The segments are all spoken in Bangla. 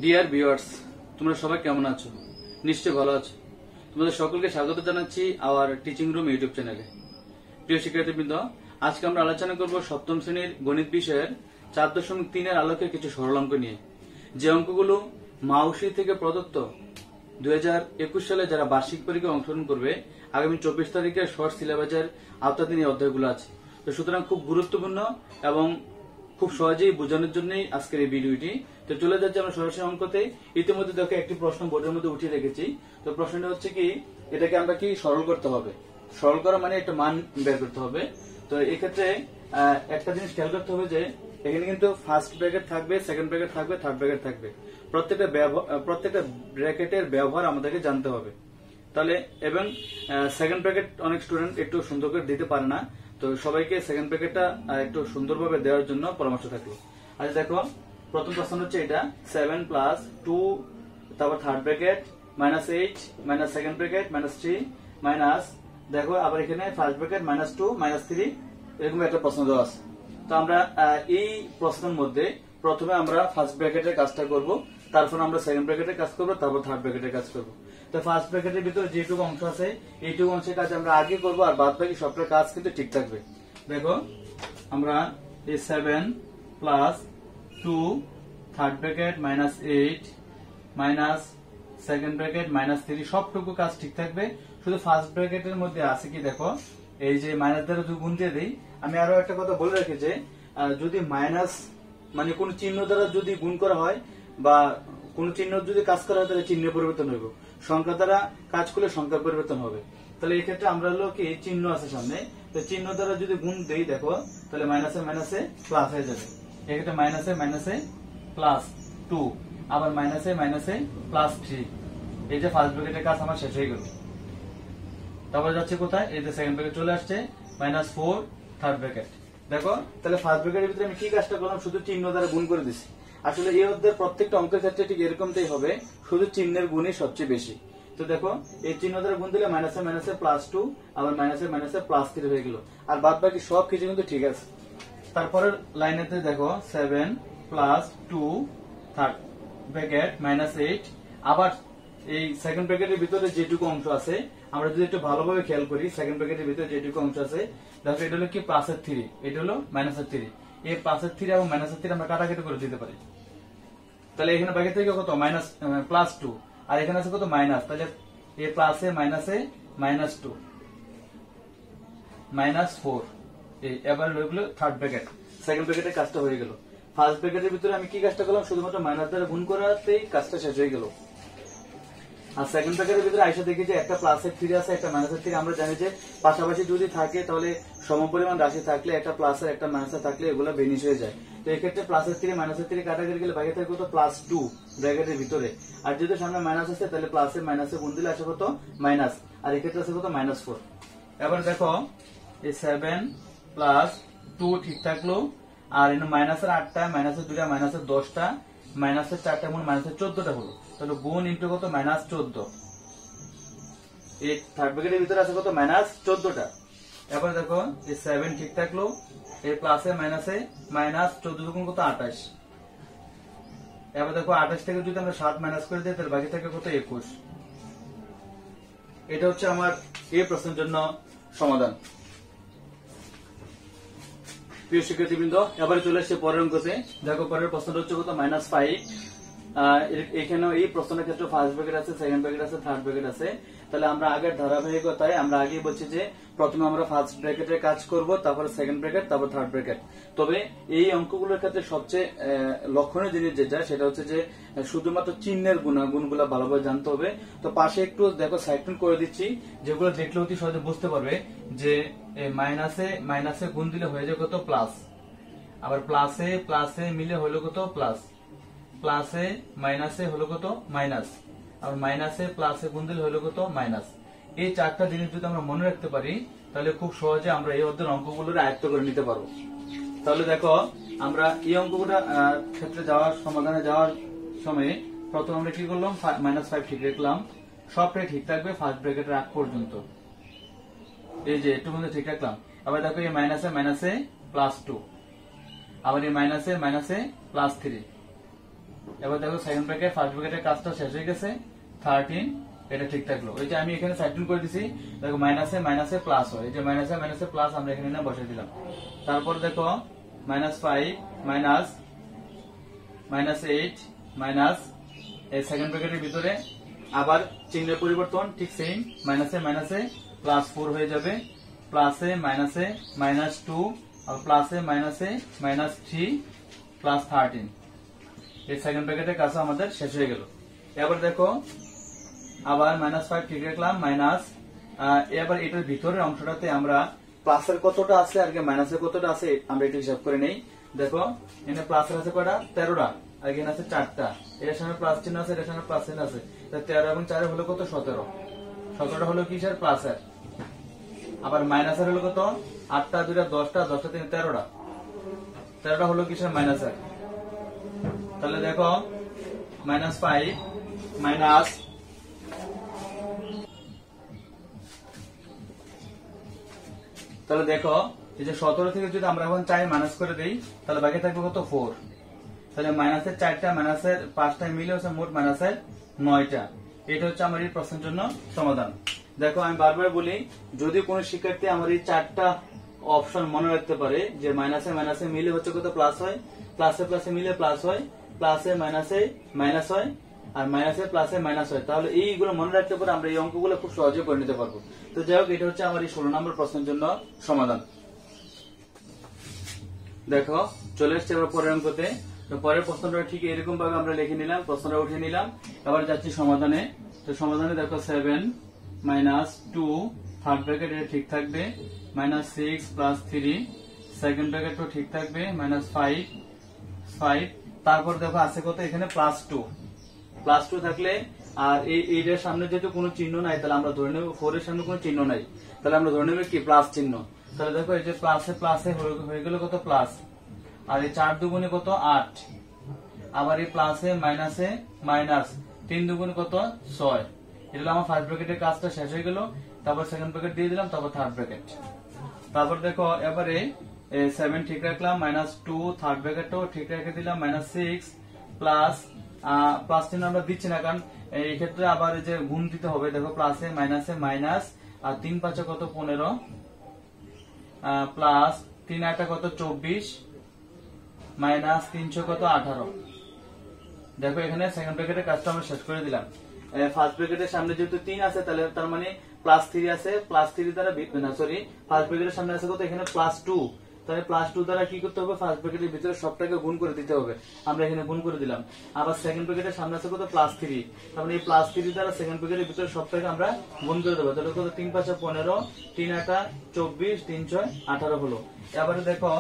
ডিয়ার ভিউয়ার্স, তোমরা সবাই কেমন আছো? নিশ্চয়ই ভালো আছো। তোমাদের সকলকে স্বাগত জানাচ্ছি আওয়ার টিচিং রুম ইউটিউব চ্যানেলে। প্রিয় শিক্ষার্থীবৃন্দ, আজকে আমরা আলোচনা করব সপ্তম শ্রেণীর গণিত বিষয়ের 4.3 আলোকে কিছু সরল অঙ্ক নিয়ে, যে অঙ্কগুলো মাউসি থেকে প্রদত্ত 2021 সালে যারা বার্ষিক পরীক্ষায় অংশগ্রহণ করবে আগামী 24 তারিখে শর্ট সিলেবাসের আওতাধীন এই অধ্যায়গুলো আছে। তো সুতরাং খুব গুরুত্বপূর্ণ এবং খুব সহজেই বোঝানোর জন্যই আজকের এই ভিডিওটি। তো চলে যাচ্ছে আমরা সরাসরি অঙ্কতে। ইতিমধ্যে দেখো একটি প্রশ্ন বোর্ডের মধ্যে উঠিয়ে রেখেছি। তো প্রশ্নটা হচ্ছে কি, এটাকে আমরা কি সরল করতে হবে। সরল করা মানে একটা মান বের করতে হবে। তো এক্ষেত্রে একটা জিনিস খেয়াল করতে হবে যে এখানে কিন্তু ফার্স্ট ব্র্যাকেট থাকবে, সেকেন্ড ব্র্যাকেট থাকবে, থার্ড ব্র্যাকেট থাকবে। প্রত্যেকটা ব্র্যাকেটের ব্যবহার আমাদেরকে জানতে হবে। তাহলে এবং সেকেন্ড ব্র্যাকেট অনেক স্টুডেন্ট একটু সুন্দর করে দিতে পারে না। তো সবাইকে সেকেন্ড ব্র্যাকেটটা একটু সুন্দরভাবে দেওয়ার জন্য পরামর্শ থাকলো। আচ্ছা দেখো, প্রথম প্রশ্ন হচ্ছে এটা 7 প্লাস 2, তারপর third bracket -8 minus second bracket -3 minus, দেখো আবার এখানে ফার্স্ট ব্র্যাকেট -2 -3, এরকম একটা প্রশ্ন দেওয়া আছে। তো আমরা এই প্রশ্নের মধ্যে প্রথমে আমরা ফার্স্ট ব্র্যাকেটের কাজটা করব, তারপর আমরা সেকেন্ড ব্র্যাকেটের কাজ করব, তারপর থার্ড ব্র্যাকেটের কাজ করব। তো ফার্স্ট ব্র্যাকেটের ভিতরে যেটুকু অংশ আছে এইটুকু অংশের কাজ আমরা আগে করব, আর বাদ বাকি সবটার কাজ কিন্তু ঠিক থাকবে। দেখো আমরা এই 7 plus 2 third bracket -8 minus second bracket -3 সবটুকু কাজ ঠিক থাকবে। শুধু ফার্স্ট ব্র্যাকেটের মধ্যে আছে কি, দেখো এই যে মাইনাস দ্বারা যদি গুণ দিয়ে দিই। আমি আরো একটা কথা বলে রাখি যে যদি মাইনাস মানে কোন চিহ্ন দ্বারা যদি গুণ করা হয় বা কোন চিহ্ন যদি কাজ করা হয় তাহলে চিহ্নের পরিবর্তন হবে, সংখ্যা দ্বারা কাজ করলে সংখ্যার পরিবর্তন হবে। তাহলে এই ক্ষেত্রে আমরা হলো কি চিহ্ন আছে সামনে, তো চিহ্ন দ্বারা যদি গুণ দেই দেখো তাহলে মাইনাসে মাইনাসে প্লাস হয়ে যাবে। এক্ষেত্রে মাইনাসে মাইনাসে প্লাস 2, আবার মাইনাসে মাইনাসে প্লাস 3। এই যে ফার্স্ট ব্র্যাকেটের কাজ আমার শেষ হয়ে গেল। তারপরে যাচ্ছে কোথায়, এই যে সেকেন্ড ব্র্যাকেট চলে আসছে -4 থার্ড ব্র্যাকেট। দেখো তাহলে ফার্স্ট ব্র্যাকেটের ভিতরে আমি কি কাজটা করলাম, শুধু চিহ্ন দ্বারা গুণ করে দিছি। আসলে এই অধ্যায়ের প্রত্যেকটা অঙ্কের ক্ষেত্রে ঠিক এরকমটাই হবে, শুধু চিহ্নের গুণই সবচেয়ে বেশি। তো দেখো এই চিহ্ন দ্বারা গুণ দিলে মাইনাসে মাইনাসে +2, আবার মাইনাসে মাইনাসে +3 হয়ে গেল, আর বাদ বাকি সব কিছু কিন্তু ঠিক আছে। তারপরের লাইনেতে দেখো 7 প্লাস 2 থার্ড ব্র্যাকেট -8, আবার এই সেকেন্ড ব্র্যাকেটের ভিতরে যেটুকু অংশ আছে আমরা যদি একটু ভালোভাবে খেয়াল করি, সেকেন্ড ব্র্যাকেটের ভিতরে যেটুকু অংশ আছে দেখো এটা হলো কি +3, এটা হলো -3। এই +3 এবং -3 আমরা কাটাকাটি করে দিতে পারি। তাহলে এখানে বাকি থেকে কত +2, আর এখানে আছে কত মাইনাস, তাহলে এই প্লাসে মাইনাসে -2 -4। এই এবার হলো থার্ড ব্র্যাকেট, সেকেন্ড ব্র্যাকেটের কাজটা হয়ে গেল। ফার্স্ট ব্র্যাকেটের ভিতরে আমি কি কাজটা করলাম, শুধুমাত্র মাইনাস দ্বারা গুণ করাতেই কাজটা শেষ হয়ে গেল। আর সেকেন্ড ব্র্যাকেটের ভিতরে আইসা দেখি যে একটা +3 আছে, একটা -3। আমরা জানি যে পাশাপাশি যদি থাকে তাহলে সমপরিমাণ রাশি থাকলে একটা প্লাসের একটা মাইনাসের থাকলে এগুলো বেনিশ হয়ে যায়। তো এক্ষেত্রে +3 -3 কাটাকাটি গেলে বাকি থাকে কত +2 ব্র্যাকেটের ভিতরে। আর যদি সামনে মাইনাস আছে তাহলে প্লাসে মাইনাসে গুণ দিলে আসে কত মাইনাস, আর এক্ষেত্রে আছে কত -4। এবার দেখো এই 7 প্লাস 2 ঠিক থাকলো, আর মাইনাসের 8টা, মাইনাসের 2টা, মাইনাসের 10টা, মাইনাসের 4টা, মাইনাসের 14টা হলো। তাহলে গুণ ইন্টু কত -14। এই থার্ড ব্র্যাকেটের ভিতরে আছে কত -14টা। এবার দেখো এই 7 ঠিক থাকলো, এই প্লাসে মাইনাসে -14 গুণ কত 28। এবার দেখো 28 থেকে যদি আমরা 7 মাইনাস করে দিই তাহলে বাকি থাকে কত 21। এটা হচ্ছে আমার এই প্রশ্নের জন্য সমাধান। প্রিয় শিক্ষার্থীবৃন্দ, এবারে চলে এসেছে পরের অঙ্কতে। দেখো পরের প্রশ্নটা হচ্ছে কত -5। এখানে এই প্রশ্নের ক্ষেত্রে ফার্স্ট ব্র্যাকেট আছে, সেকেন্ড ব্র্যাকেট আছে, থার্ড ব্র্যাকেট আছে। তাহলে আমরা আগের ধারাবাহিকতায় আমরা আগেই বলছি যে প্রথমে আমরা ফার্স্ট ব্র্যাকেটের কাজ করব, তারপর সেকেন্ড ব্র্যাকেট, তারপর থার্ড ব্র্যাকেট। তবে এই অঙ্কগুলোর ক্ষেত্রে সবচেয়ে লক্ষণীয় জিনিস যেটা, সেটা হচ্ছে যে শুধুমাত্র চিহ্নের গুণগুলো ভালোভাবে জানতে হবে। তো পাশে একটু দেখো সাইডটোন করে দিচ্ছি, যেগুলো দেখলে অতি সহজে বুঝতে পারবে যে মাইনাসে মাইনাসে গুণ দিলে হয়ে যায় কত প্লাস, আবার প্লাসে প্লাসে মিলে হলো কত প্লাস, প্লাসে মাইনাসে হলো কত মাইনাস, আর মাইনাসে প্লাসে গুণ দিলে হলো কত মাইনাস। এই চারটা জিনিস যদি আমরা মনে রাখতে পারি তাহলে খুব সহজে আমরা এই অধ্যায়ের অঙ্কগুলোর আয়ত্ত করে নিতে পারবো। তাহলে দেখো আমরা এই অঙ্কগুলো ক্ষেত্রে সমাধানে যাওয়ার সময় প্রথম আমরা কি করলাম, -5 ঠিক রাখলাম, সবটাই ঠিক থাকবে ফার্স্ট ব্র্যাকেটের আগ পর্যন্ত। এই যে একটু মধ্যে ঠিক রাখলাম। আবার দেখো এই মাইনাসে মাইনাসে +2, আবার এই মাইনাসে মাইনাসে +3, এবার দেখো সেকেন্ড ব্র্যাকেট ফার্স্ট ব্র্যাকেটের কাজটা শেষ হয়ে গেছে, 13 এটা ঠিক থাকলো। এই যে আমি এখানে সাইডটুন করে দিছি, দেখো মাইনাসে মাইনাসে প্লাস হয়, এই যে মাইনাসে মাইনাসে প্লাস আমরা এখানে না বসিয়ে দিলাম। তারপর দেখো -5 মাইনাস -8 মাইনাস এই সেকেন্ড ব্র্যাকেটের ভিতরে আবার চিহ্নের পরিবর্তন ঠিক সেম, মাইনাসে মাইনাসে +4 হয়ে যাবে, প্লাসে মাইনাসে -2 আর প্লাসে মাইনাসে -3 +13। এই সেকেন্ড ব্র্যাকেটের কাজ আমাদের শেষ হয়ে গেল। এবার দেখো আবার -5 ঠিক রাখলাম, মাইনাস এবার এটার ভিতরের অংশটাতে আমরা প্লাসের কতটা আছে আর মাইনাসের কতটা আছে আমরা একটু হিসাব করে নেই। দেখো এখানে প্লাসের আছে কয়টা, 13টা, আর এখানে আছে 4টা, এর সামনে প্লাস চিহ্ন আছে, এর সামনে প্লাস চিহ্ন আছে, 13 এবং 4 হলো কত, 17। 17টা হলো কিসের, প্লাসের। আবার মাইনাসের হলো কত, 8টা 2টা 10টা, 10টা 3 13টা, 13টা হলো কিসের, মাইনাসের। তাহলে দেখো -5 মাইনাস তাহলে দেখো এই যে 17 থেকে যদি আমরা এখন 4 মাইনাস করে দেই তাহলে বাকি থাকবে কত, 4। তাহলে মাইনাসের 4টা মাইনাসের 5টা মিলে হচ্ছে মোট মাইনাসের 9টা। এটা হচ্ছে আমার এই প্রশ্নের জন্য সমাধান। দেখো আমি বারবার বলি, যদি কোনো শিক্ষার্থী আমার এই 4টা অপশন মনে রাখতে পারে যে মাইনাসে মাইনাসে মিলে হচ্ছে কত, প্লাস হয়, প্লাসে প্লাসে মিলে প্লাস হয়, প্লাসে মাইনাসে মাইনাস হয়, আর মাইনাসে প্লাসে মাইনাস হয়, তাহলে এইগুলো মনে রাখতে পারে আমরা এই অঙ্কগুলো খুব সহজে করে নিতে পারবো। তো যাই হোক, এটা হচ্ছে আমার এই 16 নম্বর প্রশ্নের জন্য সমাধান। দেখো চলে এসছে এবার পরের অঙ্কতে। তো পরের প্রশ্নটা ঠিক এরকম ভাবে আমরা লিখে নিলাম, প্রশ্নটা উঠিয়ে নিলাম। এবার যাচ্ছি সমাধানে। তো সমাধানে দেখো 7 -2 থার্ড ব্র্যাকেট এটা ঠিক থাকবে, -6 +3 সেকেন্ড ব্র্যাকেটও ঠিক থাকবে, -5। তারপর দেখো আছে কত, এখানে +2 থাকলে আর এইটার সামনে যেহেতু কোনো চিহ্ন নাই তাহলে আমরা ধরে নেব 4 এর সামনে কোনো চিহ্ন নাই, তাহলে আমরা ধরে নেব কি, প্লাস চিহ্ন। তাহলে দেখো এই যে প্লাসে প্লাসে হয়ে গেল কত, প্লাস, আর এই 4 দুগুণে কত, 8, আবার এই প্লাসে মাইনাসে মাইনাস, 3 দুগুণে কত, 6। এটা আমার ফার্স্ট ব্র্যাকেটের কাজটা শেষ হয়ে গেল। তারপর সেকেন্ড ব্র্যাকেট দিয়ে দিলাম, তারপর থার্ড ব্র্যাকেট। তারপর দেখো এবারে 7 ঠিক রাখলাম, -2 থার্ড ব্র্যাকেটও ঠিক রেখে দিলাম, -6 প্লাস চিহ্ন আমরা দিচ্ছি না কারণ এই ক্ষেত্রে আবার এই যে গুণ দিতে হবে। দেখো প্লাসে মাইনাসে মাইনাস, আর 3 5 কত, 15 প্লাস 3 8 কত, 24 মাইনাস 300 কত, 18। দেখো এখানে সেকেন্ড ব্র্যাকেটের কাজটা আমরা শেষ করে দিলাম। ফার্স্ট ব্র্যাকেটের সামনে যেহেতু 3 আছে তাহলে তার মানে +3 আছে, +3 দ্বারা সরি ফার্স্ট ব্র্যাকেটের সামনে আছে কত, এখানে +2, তাহলে +2 দ্বারা কি করতে হবে, ফার্স্ট ব্র্যাকেটের ভিতরে সবটাকে গুণ করে দিতে হবে। আমরা এখানে গুণ করে দিলাম। আবার সেকেন্ড ব্র্যাকেটের সামনে আছে কত, +3, তার মানে এই +3 দ্বারা সেকেন্ড ব্র্যাকেটের ভিতরে সবটাকে আমরা গুণ করে দেবো। তাহলে কত, 3 5 15, 3 8 24, 3 6 18 হলো। এবারে দেখো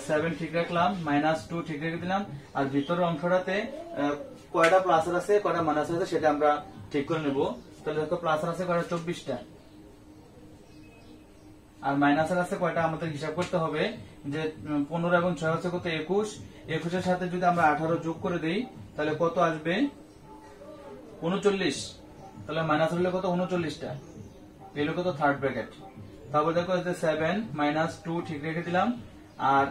7 ঠিক রাখলাম, -2 ঠিক রেখে দিলাম, আর ভিতরের অংশটাতে কয়টা প্লাসের আছে কয়টা মাইনাসের আছে সেটা আমরা ঠিক করে নেব। তাহলে দেখো প্লাসের আছে কয়টা, 24টা, আর মাইনাসের আছে কয়টা আমাদের হিসাব করতে হবে যে 15 এবং 6 হচ্ছে কত, 21। 21 এর সাথে যদি আমরা 18 যোগ করে দেই তাহলে কত আসবে, 39। তাহলে মাইনাস হলে কত, 39টা, এলো কত, থার্ড ব্র্যাকেট। তারপর দেখো 7 -2 ঠিক রেখে দিলাম, আর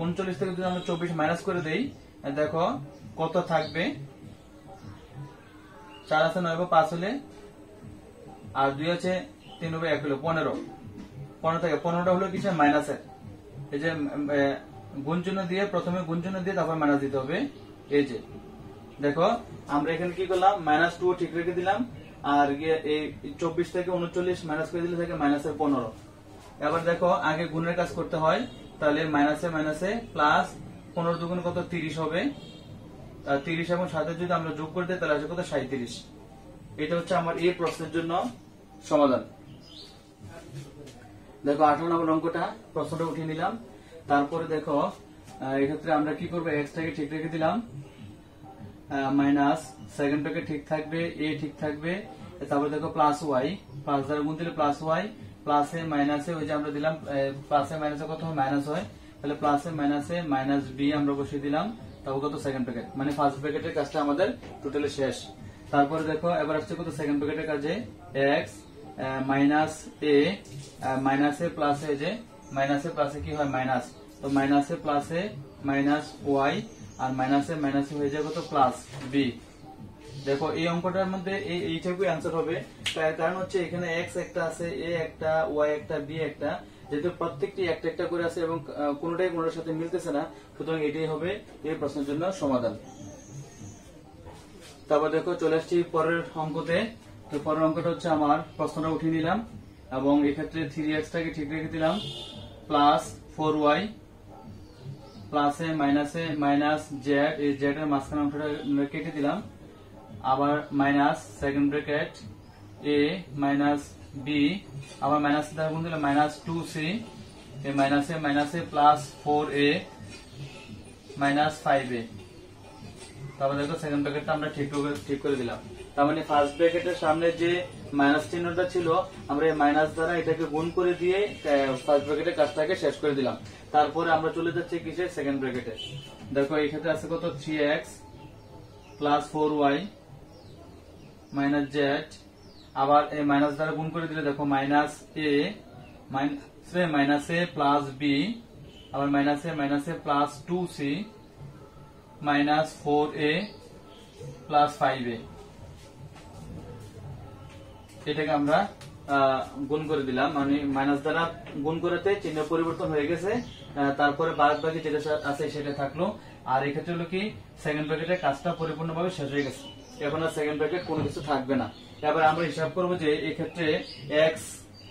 39 থেকে যদি আমরা 24 মাইনাস করে দেই দেখো কত থাকবে, 4 আছে 9 5 হলে, আর 2 আছে 3 হবে 1 হলো 15 থেকে 15টা হলো কিসের, মাইনাসের। এই যে গুণ চিহ্ন দিয়ে প্রথমে গুণ চিহ্ন দিয়ে তারপর মাইনাস দিতে হবে। এই যে দেখো আমরা এখানে কি করলাম, -2 ঠিক রেখে দিলাম, আর এই 24 থেকে 39 মাইনাস করে দিলে থাকে -15। এবার দেখো আগে গুণের কাজ করতে হয়, তাহলে মাইনাসে মাইনাসে প্লাস 15 দুগুণ কত, 30 হবে, আর 30 এবং 7 যদি আমরা যোগ করে দিই তাহলে আসবে কত, 37। এটা হচ্ছে আমার এই প্রশ্নের জন্য সমাধান। দেখো 18 নম্বর অঙ্কটা, প্রশ্নটা উঠিয়ে নিলাম। তারপরে দেখো এক্ষেত্রে আমরা কি করবো, এক্স টাকে ঠিক রেখে দিলাম, মাইনাস সেকেন্ড ব্র্যাকেট ঠিক থাকবে, এ ঠিক থাকবে, তারপরে দেখো +y, প্লাস দ্বারা গুণ দিলে +y, প্লাসে মাইনাসে ওই যে আমরা দিলাম প্লাসে মাইনাসে কত হয়, মাইনাস হয়, তাহলে প্লাসে মাইনাসে -b আমরা বসিয়ে দিলাম, তারপর কত, সেকেন্ড ব্র্যাকেট, মানে ফার্স্ট ব্র্যাকেটের কাজটা আমাদের টোটালি শেষ। তারপরে দেখো এবার আসছে কত, সেকেন্ড ব্র্যাকেটের কাজে x -a মাইনাসে প্লাসে, যে মাইনাসে প্লাসে কি হয়, মাইনাস, তো মাইনাসে প্লাসে -y আর মাইনাসে মাইনাসে হয়ে যাবে কত প্লাস বি। দেখো এই অঙ্কটার মধ্যে এইটুকু অ্যান্সার হবে, তার কারণ হচ্ছে এখানে এক্স একটা আছে, এ একটা, ওয়াই একটা, বি একটা, যেহেতু প্রত্যেকটি একটা একটা করে আছে এবং কোনোটাই কোনোটার সাথে মিলতেছে না, সুতরাং এটাই হবে এই প্রশ্নের জন্য সমাধান। তারপর দেখো চলে আসছি পরের অঙ্কতে। তো পরের অঙ্কটা হচ্ছে আমার প্রশ্নটা উঠিয়ে নিলাম এবং এক্ষেত্রে 3x টাকে ঠিক রেখে দিলাম, প্লাস 4y প্লাসে মাইনাসে মাইনাস জেড, এই জেড এর মাঝখানে অংশটা কেটে দিলাম, আবার মাইনাস সেকেন্ড ব্র্যাকেট এ মাইনাস বি, আবার মাইনাস দ্বারা গুণ দিলে মাইনাস 2c, এই মাইনাসে মাইনাসে প্লাস 4a মাইনাস 5a। তারপর দেখো সেকেন্ড ব্র্যাকেটটা আমরা ঠিক করে দিলাম। তার মানে ফার্স্ট ব্র্যাকেটের সামনে যে মাইনাস চিহ্নটা ছিল আমরা এই মাইনাস দ্বারা এটাকে গুণ করে দিয়ে ফার্স্ট ব্র্যাকেটের কাজটাকে শেষ করে দিলাম। তারপরে আমরা চলে যাচ্ছি কিসে, সেকেন্ড ব্র্যাকেটে। দেখো এই ক্ষেত্রে আছে কত 3x plus 4y minus Z, আবার এই মাইনাস দ্বারা গুণ করে দিলে দেখো minus A minus A plus B, আবার মাইনাসে মাইনাসে plus 2c minus 4a plus 5a। এটাকে আমরা গুণ করে দিলাম, মানে মাইনাস দ্বারা গুণ করাতে চিহ্ন পরিবর্তন হয়ে গেছে, তারপরে বাদ বাকি যেটা আছে সেটা থাকলো। আর এক্ষেত্রে হলো কি সেকেন্ড ব্র্যাকেটের কাজটা পরিপূর্ণভাবে শেষ হয়ে গেছে, এখন আর সেকেন্ড ব্র্যাকেট কোনো কিছু থাকবে না। এবার আমরা হিসাব করবো যে এক্ষেত্রে এক্স,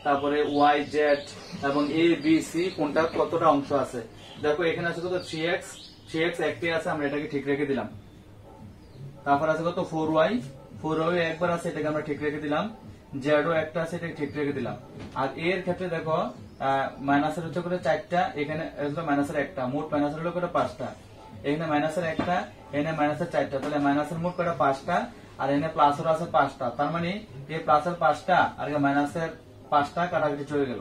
তারপরে ওয়াই, জেড এবং এ বি সি কোনটা কতটা অংশ আছে। দেখো এখানে আছে কত 3x একটি আছে, আমরা এটাকে ঠিক রেখে দিলাম। তারপর আছে কত 4y একবার আছে, এটাকে আমরা ঠিক রেখে দিলাম। জেডও একটা আছে, এটাকে ঠিক রেখে দিলাম। আর এর ক্ষেত্রে দেখো মাইনাসের হচ্ছে করে 4টা, এখানে মাইনাসের একটা, মোট মাইনাসের হলো করে 5টা, এখানে মাইনাসের একটা, এখানে মাইনাসের 4টা, তাহলে মাইনাসের মোট কয়টা 5টা, আর এখানে প্লাসের আছে 5টা। তার মানে এই প্লাসের 5টা আর মাইনাসের 5টা কাটাকাটি চলে গেল,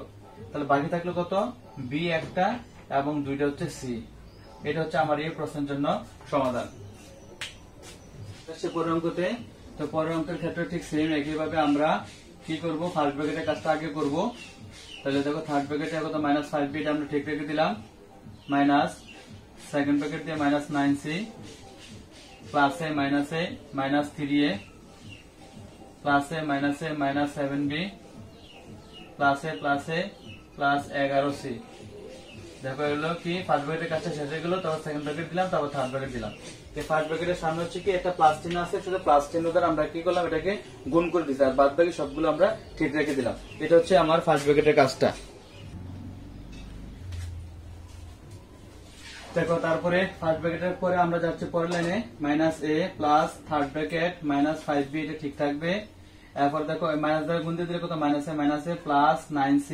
তাহলে বাকি থাকলো কত বি একটা এবং দুইটা হচ্ছে সি। এটা হচ্ছে আমার এই প্রশ্নের জন্য সমাধান। পরের অঙ্কতে, তো পরের অঙ্কের ক্ষেত্রে ঠিক সেম একইভাবে আমরা কি করব, ফার্স্ট ব্র্যাকেটের কাজটা আগে করব। তাহলে দেখো থার্ড ব্র্যাকেটে কত মাইনাস 5b এটা আমরা ঠিক রেখে দিলাম, মাইনাস সেকেন্ড ব্র্যাকেট দিয়ে মাইনাস 9c প্লাসে মাইনাসে মাইনাস 3a প্লাসে মাইনাসে মাইনাস 7b প্লাসে প্লাসে প্লাস 11c। দেখো এগুলো কি ফার্স্ট ব্র্যাকেটের কাজটা শেষ হয়ে গেল, তারপর সেকেন্ড ব্র্যাকেট দিলাম, তারপর থার্ড ব্র্যাকেট দিলাম। ফার্স্ট ব্র্যাকেটের সামনে হচ্ছে কি একটা প্লাস চিহ্ন আছে, শুধু প্লাস চিহ্ন দ্বারা আমরা কি করলাম, এটাকে গুণ করে দিচ্ছি, আর বাদ বাকি সবগুলো আমরা ঠিক রেখে দিলাম। এটা হচ্ছে আমার ফার্স্ট ব্র্যাকেটের কাজটা। দেখো তারপরে ফার্স্ট ব্র্যাকেটের পরে আমরা যাচ্ছি পরের লাইনে, minus A plus third bracket minus 5b, এটা ঠিক থাকবে। এরপর দেখো মাইনাস দ্বারা গুণ দিয়ে দিলে কত মাইনাসে মাইনাসে প্লাস 9c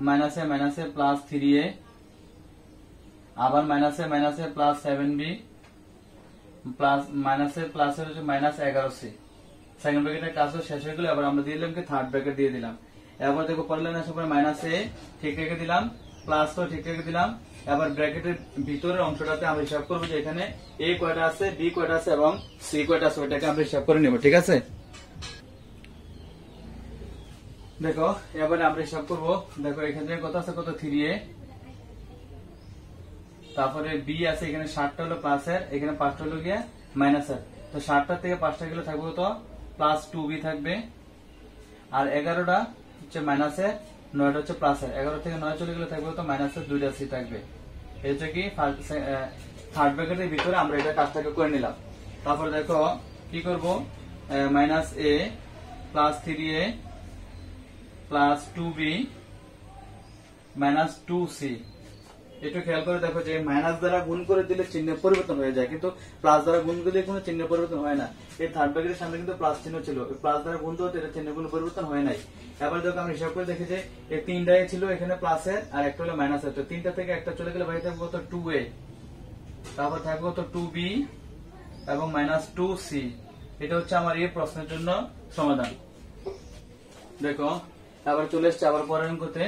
মাইনাসে মাইনাসে প্লাস 3a, আবার মাইনাসে মাইনাসে প্লাস 7b প্লাস মাইনাসে প্লাসের হচ্ছে মাইনাস 11c। সেকেন্ড ব্র্যাকেটের কাজও শেষ হয়ে গেল, এবার আমরা দিয়ে দিলাম কি থার্ড ব্র্যাকেট দিয়ে দিলাম। এবার দেখো পরের লাইনে আসার পরে মাইনাস এ ঠিক রেখে দিলাম, প্লাস তো ঠিক রেখে দিলাম। এবার ব্র্যাকেটের ভিতরের অংশটাতে আমরা হিসাব করবো যে এখানে এ কয়টা আছে, বি কয়টা আছে এবং সি কয়টা আছে, ওইটাকে আমরা হিসাব করে নেব, ঠিক আছে। দেখো এবারে আমরা হিসাব করবো, দেখো এখানে কত আছে, কত 3a, তারপরে বি আছে এখানে 7টা হলো প্লাসের, এখানে 5টা হলো গিয়ে মাইনাসের, তো 7টা থেকে 5টা গেলে থাকবে কত প্লাস 2b থাকবে, আর 11টা হচ্ছে মাইনাসের, 9টা হচ্ছে প্লাসের, 11 থেকে 9 চলে গেলে থাকবে কত মাইনাসের 2টা c থাকবে। এই হচ্ছে কি থার্ড ব্র্যাকেটের ভিতরে আমরা এটা কাজটাকে করে নিলাম। তারপরে দেখো কি করব, minus A plus 3a plus 2b minus 2c। একটু খেয়াল করে দেখো যে মাইনাস দ্বারা গুণ করে দিলে চিহ্নের পরিবর্তন হয়ে যায়, কিন্তু প্লাস দ্বারা গুণ করলে কোনো চিহ্নের পরিবর্তন হয় না। এই থার্ড ব্র্যাকেটের সামনে কিন্তু প্লাস চিহ্ন ছিল, প্লাস দ্বারা গুণ করতে এটা চিহ্নের কোনো পরিবর্তন হয় নাই। এবার দেখো আমরা হিসাব করে দেখি যে এই 3টাই ছিল এখানে প্লাসের আর একটা হলো মাইনাসের, তো 3টা থেকে একটা চলে গেলে বাকি থাকবে কত 2a, তারপর থাকবে কত 2b এবং মাইনাস 2c। এটা হচ্ছে আমার এই প্রশ্নের জন্য সমাধান। দেখো আবার চলে এসছে আবার পরের অঙ্কতে।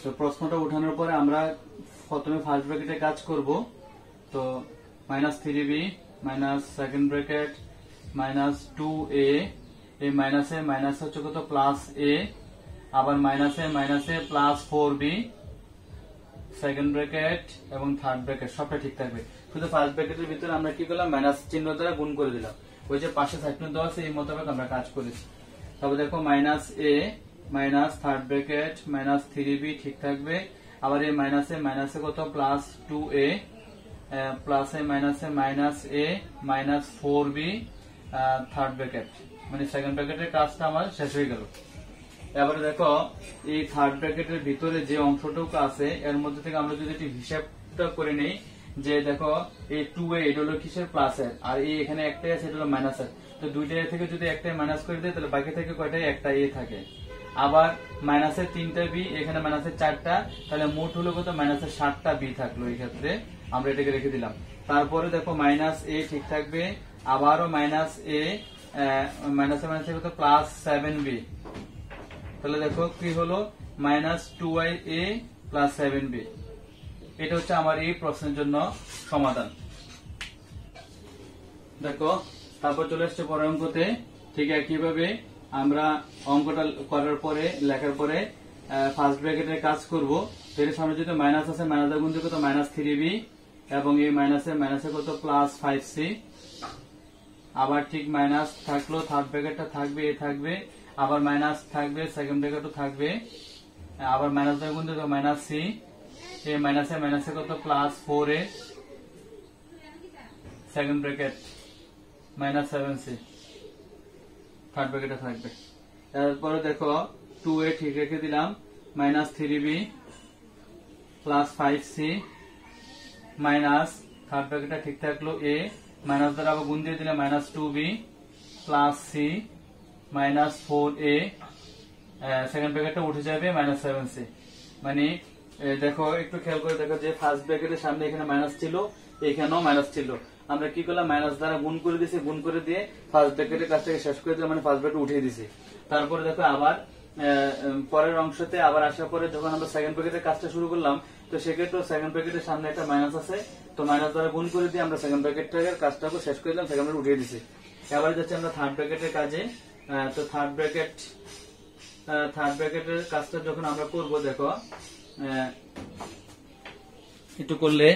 তো প্রশ্নটা উঠানোর পরে আমরা প্রথমে ফার্স্ট ব্র্যাকেটে কাজ করব। তো minus 3b minus second bracket minus 2a, এই মাইনাসে মাইনাস হচ্ছে কত প্লাস a, আবার মাইনাসে মাইনাসে প্লাস 4b সেকেন্ড ব্র্যাকেট এবং থার্ড ব্র্যাকেট সবটা ঠিক থাকবে। শুধু ফার্স্ট ব্র্যাকেটের ভিতরে আমরা কি করলাম, মাইনাস চিহ্ন দ্বারা গুণ করে দিলাম। ওই যে পাশে সাইড নোট দেওয়া আছে এই মোতাবেক আমরা কাজ করেছি। তারপর দেখো minus A minus third bracket minus 3b ঠিক থাকবে। আবার এই মাইনাসে কত প্লাস 2a প্লাসে minus A minus 4b third bracket, মানে সেকেন্ড ব্র্যাকেটের কাজটা আমার শেষ হয়ে গেল। এবারে দেখো এই থার্ড ব্র্যাকেটের ভিতরে যে অংশটুকু আছে এর মধ্যে থেকে আমরা যদি হিসাবটা করে নেই, যে দেখো এই 2a এটা হলো কিসের, প্লাসের, আর এই এখানে একটাই আছে এটা হলো মাইনাসের। তো দুইটা থেকে যদি একটাই মাইনাস করে দেয় তাহলে বাকি থেকে কয়টাই, একটা এ থাকে। আবার মাইনাসের 3টা বি, এখানে মাইনাসের 4টা, তাহলে মোট হলো কত, মাইনাসের 7টা বি থাকলো। এই ক্ষেত্রে আমরা এটাকে রেখে দিলাম। তারপরে দেখো মাইনাস এ ঠিক থাকবে, আবারও মাইনাস এ মাইনাসে কত প্লাস 7b, তাহলে দেখো কি হলো মাইনাস 2a প্লাস 7b। এটা হচ্ছে আমার এই প্রশ্নের জন্য সমাধান। দেখো তারপর চলে আসছে পরের অঙ্কতে। ঠিক একইভাবে আমরা অঙ্কটা করার পরে লেখার পরে ফার্স্ট ব্র্যাকেটের কাজ করব। এর সামনে যদি মাইনাস আছে মাইনাস গুণ দিয়ে কত মাইনাস 3b, এবং এই মাইনাসে কত প্লাস 5c। আবার ঠিক মাইনাস থাকলো, থার্ড ব্র্যাকেটটা থাকবে, এ থাকবে, আবার মাইনাস থাকবে, সেকেন্ড ব্র্যাকেটও থাকবে, আবার মাইনাস গুণ দিয়ে মাইনাস c, এই মাইনাসে কত plus 4a second bracket minus 7c third ব্র্যাকেটে থাকবে। তারপরে দেখো 2a ঠিক রেখে দিলাম, minus 3b plus 5c minus third ব্র্যাকেটটা ঠিক থাকলো, a মাইনাস দ্বারা আবার গুণ দিয়ে দিলে minus 2b plus c minus 4a second ব্র্যাকেটটা উঠে যাবে মাইনাস 7c। মানে দেখো একটু খেয়াল করে দেখো যে ফার্স্ট ব্র্যাকেটের সামনে এখানে মাইনাস ছিল, এখানেও মাইনাস ছিল, আমরা কি করলাম মাইনাস দ্বারা গুণ করে দিয়েছি, গুণ করে দিয়ে ফার্স্ট ব্র্যাকেটের কাজটাকে শেষ করে দিলাম, মানে ফার্স্ট ব্র্যাকেট উঠিয়ে দিয়েছি। তারপরে দেখো আবার পরের অংশতে আবার আসার পরে যখন আমরা সেকেন্ড ব্র্যাকেটের কাজটা শুরু করলাম, তো সেক্ষেত্রে সেকেন্ড ব্র্যাকেটের সামনে একটা মাইনাস আছে, তো মাইনাস দ্বারা গুণ করে দিয়ে আমরা সেকেন্ড ব্র্যাকেটের কাজটাকে শেষ করে দিলাম, সেকেন্ড ব্র্যাকেট উঠিয়ে দিয়েছি। এবারে যাচ্ছে আমরা থার্ড ব্র্যাকেটের কাজে। তো থার্ড ব্র্যাকেটের কাজটা যখন আমরা করব, দেখো একটু করলে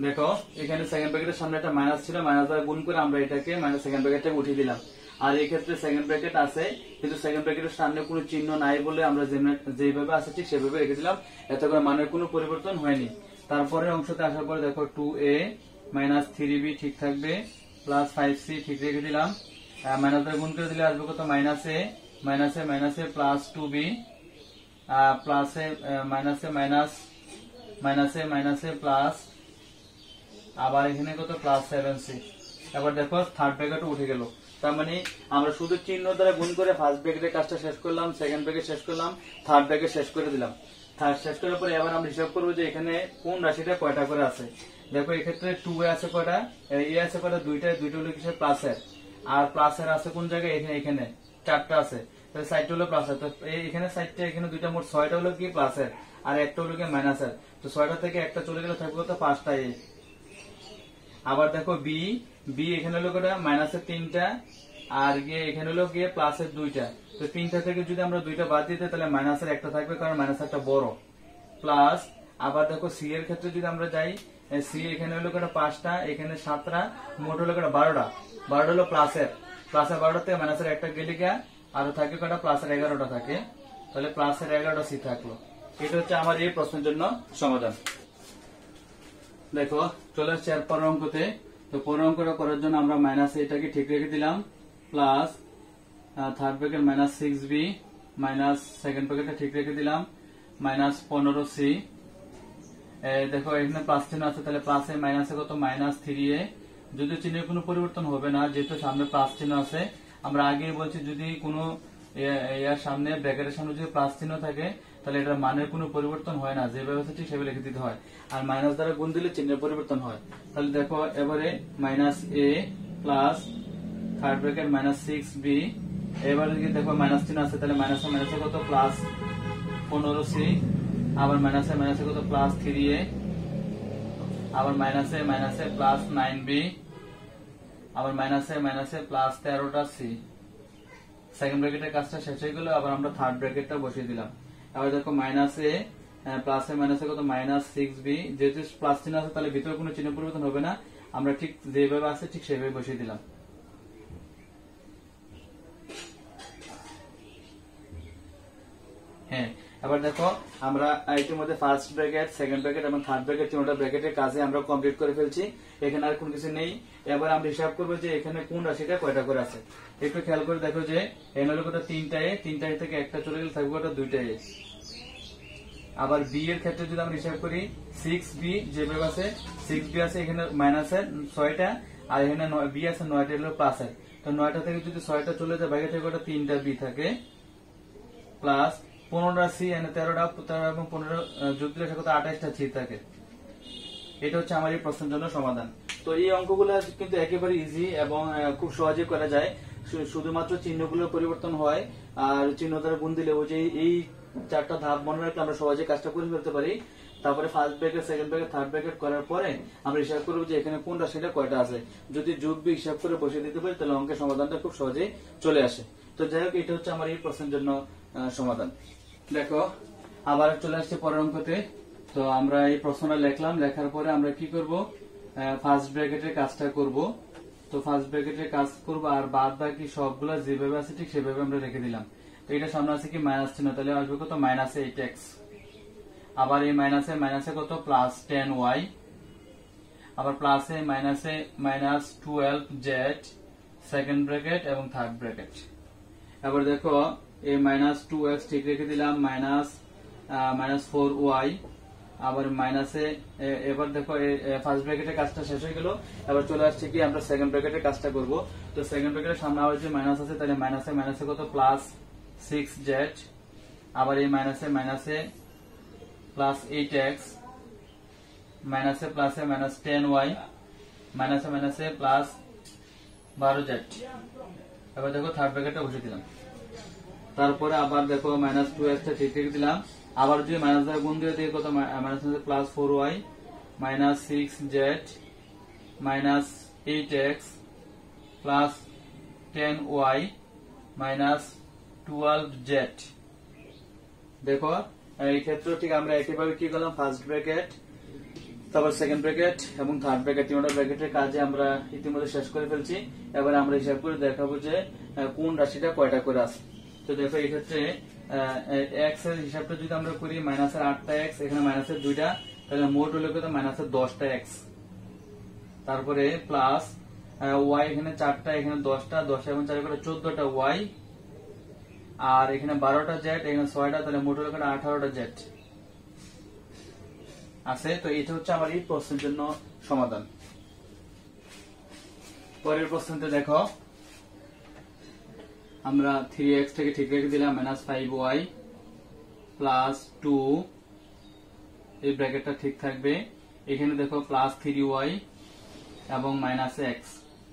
দেখো এখানে সেকেন্ড ব্র্যাকেটের সামনে একটা মাইনাস ছিল, মাইনাস দ্বারা গুণ করে আমরা এটাকে মাইনাস সেকেন্ড ব্র্যাকেটটাকে উঠিয়ে দিলাম। আর এই ক্ষেত্রে সেকেন্ড ব্র্যাকেট আছে কিন্তু সেকেন্ড ব্র্যাকেটের সামনে কোনো চিহ্ন নাই বলে আমরা যেভাবে আছে ঠিক সেভাবে রেখে দিলাম, এতে করে মানের কোনো পরিবর্তন হয়নি। তারপরে অংশতে আসার পরে দেখো 2a মাইনাস 3b ঠিক থাকবে, প্লাস 5c ঠিক রেখে দিলাম, মাইনাস দ্বারা গুণ করে দিলে আসবে কত মাইনাসে প্লাস 2b প্লাসে মাইনাসে প্লাস, আবার এখানে কত প্লাস 7c। এবার দেখো থার্ড ব্র্যাকেট উঠে গেল। তার মানে আমরা শুধু চিহ্ন দ্বারা গুণ করে ফার্স্ট ব্র্যাকেটের কাজটা শেষ করলাম, সেকেন্ড ব্র্যাকেট শেষ করলাম, থার্ড ব্র্যাকেট শেষ করে দিলাম। থার্ড শেষ করার পরে এবার আমরা হিসাব করবো যে এখানে কোন রাশিটা কয়টা করে আছে। দেখো এক্ষেত্রে 2a আছে কয়টা, এ আছে কয়টা, দুইটা হলো কিসের, প্লাসের। আর প্লাসের আছে কোন জায়গায়, এখানে 4টা আছে, তাহলে সাইডটা হলো প্লাসের। তো এখানে সাইডটা এখানে দুইটা, মোট 6টা হলো কি প্লাসের, আর একটা হলো কি মাইনাসের। তো 6টা থেকে একটা চলে গেলে থাকবে কত, 5টা এ। আবার দেখো বি এখানে হলো কটা, মাইনাসের 3টা, আর গিয়ে এখানে হলো গিয়ে প্লাসের 2টা। তো 3টা থেকে যদি আমরা 2টা বাদ দিতে তাহলে মাইনাসের একটা থাকবে, কারণ মাইনাসেরটা বড়, প্লাস। আবার দেখো সি এর ক্ষেত্রে যদি আমরা যাই, সি এখানে হলো কটা 5টা, এখানে 7টা, মোট হলো কটা 12টা হলো প্লাসের 12টা থেকে মাইনাসের একটা গেলে গিয়া আরো থাকে কটা, প্লাসের 11টা থাকে, তাহলে প্লাসের 11টা সি থাকলো। এটা হচ্ছে আমার এই প্রশ্নের জন্য সমাধান। দেখো চলে আসছে আর পরের অঙ্কতে। তো পরের অঙ্কটা করার জন্য আমরা মাইনাস এটাকে ঠিক রেখে দিলাম, plus third bracket minus 6b minus second ব্র্যাকেটটা ঠিক রেখে দিলাম, মাইনাস 15c। দেখো এখানে প্লাস চিহ্ন আছে, তাহলে প্লাসে মাইনাসে কত মাইনাস 3a। যদিও চিহ্নের কোনো পরিবর্তন হবে না, যেহেতু সামনে প্লাস চিহ্ন আছে। আমরা আগেই বলছি যদি কোনো এর সামনে ব্র্যাকেটের সামনে যদি প্লাস চিহ্ন থাকে তাহলে এটার মানের কোনো পরিবর্তন হয় না, যেভাবে আছে ঠিক সেভাবে লিখে দিতে হয়। আর মাইনাস দ্বারা গুণ দিলে চিহ্নের পরিবর্তন হয়। তাহলে দেখো এবারে minus a plus third bracket minus 6b। এবারে দেখো মাইনাস চিহ্ন আছে, তাহলে মাইনাসে কত প্লাস 15c, আবার মাইনাসে কত প্লাস 3a, আবার মাইনাসে প্লাস 9b, আবার মাইনাসে প্লাস 13টা c। সেকেন্ড ব্র্যাকেটের কাজটা শেষ হয়ে গেল, আবার আমরা থার্ড ব্র্যাকেটটা বসিয়ে দিলাম। আবার দেখো মাইনাস এ প্লাসে মাইনাসে কত -6b, যেহেতু প্লাস চিহ্ন আছে তাহলে ভিতরে কোনো চিহ্ন পরিবর্তন হবে না, আমরা ঠিক যেভাবে আছে ঠিক সেভাবে বসিয়ে দিলাম। হ্যাঁ, এবার দেখো আমরা ইতিমধ্যে ফার্স্ট ব্র্যাকেট, সেকেন্ড ব্র্যাকেট এবং থার্ড ব্র্যাকেট তিনটা ব্র্যাকেটের কাজে আমরা কমপ্লিট করে ফেলছি। এখানে আর কোনো কিছু নেই। এবার আমরা হিসাব করবো যে এখানে কোন রাশিটা কয়টা করে আছে। একটু খেয়াল করে দেখো যে এন হলো কত 3টা এ, 3টা এ থেকে একটা চলে গেলে থাকবে কত 2টা এ। আবার বি এর ক্ষেত্রে যদি আমরা হিসাব করি 6b যেভাবে আছে 6b আছে, এখানে মাইনাসের 6টা আর এখানে বি আছে 9টা হলো প্লাসের। তো 9টা থেকে যদি 6টা চলে যায় বাইরে থেকে কত 3টা বি থাকে প্লাস 15টা সি, এখানে 13টা এবং 15 যোগ দিলে কত 28টা সি থাকে। এটা হচ্ছে আমার এই প্রশ্নের জন্য সমাধান। তো এই অঙ্কগুলো কিন্তু একেবারে ইজি এবং খুব সহজে করা যায়, শুধুমাত্র চিহ্নগুলোর পরিবর্তন হয় আর চিহ্ন দ্বারা গুণ দিলে ওই যে এই 4টা ধাপ মনে রাখলে আমরা সহজে কাজটা করে ফেলতে পারি। তারপরে first bracket, second bracket, third bracket করার পরে আমরা হিসাব করবো যে এখানে কোন রাশিটা কয়টা আছে। যদি যোগ বিয়োগ হিসাব করে বসিয়ে দিতে পারি তাহলে অঙ্কের সমাধানটা খুব সহজেই চলে আসে। তো যাই হোক, এটা হচ্ছে আমার এই প্রশ্নের জন্য সমাধান। দেখো আবার চলে আসছে পরের অঙ্কতে। তো আমরা এই প্রশ্নটা লিখলাম, লেখার পরে আমরা কি করব, ফার্স্ট ব্র্যাকেটের কাজটা করব। তো ফার্স্ট ব্র্যাকেটের কাজ করবো আর বাদ বাকি সবগুলা যেভাবে আছে ঠিক সেভাবে আমরা রেখে দিলাম। তো এটা সামনে আছে কি মাইনাস চিহ্ন, তাহলে আসবে কত -8x। আবার এই মাইনাসে মাইনাসে কত +10y, আবার প্লাসে মাইনাসে -12z, সেকেন্ড ব্র্যাকেট এবং থার্ড ব্র্যাকেট। এবার দেখো এই -2x ঠিক রেখে দিলাম, -4y, আবার মাইনাসে। এবার দেখো ফার্স্ট ব্র্যাকেটের কাজটা শেষ হয়ে গেল। এবার চলে আসছে কি আমরা সেকেন্ড ব্র্যাকেটের কাজটা করব। তো সেকেন্ড ব্র্যাকেটের সামনে আবার যে মাইনাস আছে তাহলে মাইনাসে মাইনাসে কত +6z, আবার এই মাইনাসে মাইনাসে +8x, মাইনাসে প্লাসে -10y, মাইনাসে মাইনাসে +12z। এবার দেখো থার্ড ব্র্যাকেটটা বসিয়ে দিলাম। তারপরে আবার দেখো -2x টা ঠিক রেখে দিলাম। আবার যদি মাইনাস দ্বারা গুণ দিয়ে দিই কত +4y, -6z, -8x, +10y, -12z। দেখো এই ক্ষেত্রে ঠিক আমরা একইভাবে কি করলাম, ফার্স্ট ব্র্যাকেট, তারপর সেকেন্ড ব্র্যাকেট এবং থার্ড ব্র্যাকেট তিনটা ব্র্যাকেটের কাজে আমরা ইতিমধ্যে শেষ করে ফেলছি। এবার আমরা হিসাব করে দেখাবো যে কোন রাশিটা কয়টা করে আছে। তো দেখো এই ক্ষেত্রে x এর হিসাবটা যদি আমরা করি -8টা x, এখানে -2টা, তাহলে মোট হলো কত -10টা x। তারপরে প্লাস y, এখানে 4টা, এখানে 10টা, 10 এবং 4 করে 14টা y, আর এখানে 12টা z, এখানে 6টা, তাহলে মোট হলো কত 18টা z আছে। তো এটা হচ্ছে আমার এই প্রশ্নের জন্য সমাধান। পরের প্রশ্নতে দেখো আমরা 3x থেকে ঠিক রেখে দিলাম, -5y +2, এই ব্র্যাকেটটা ঠিক থাকবে। এখানে দেখো +3y এবং -x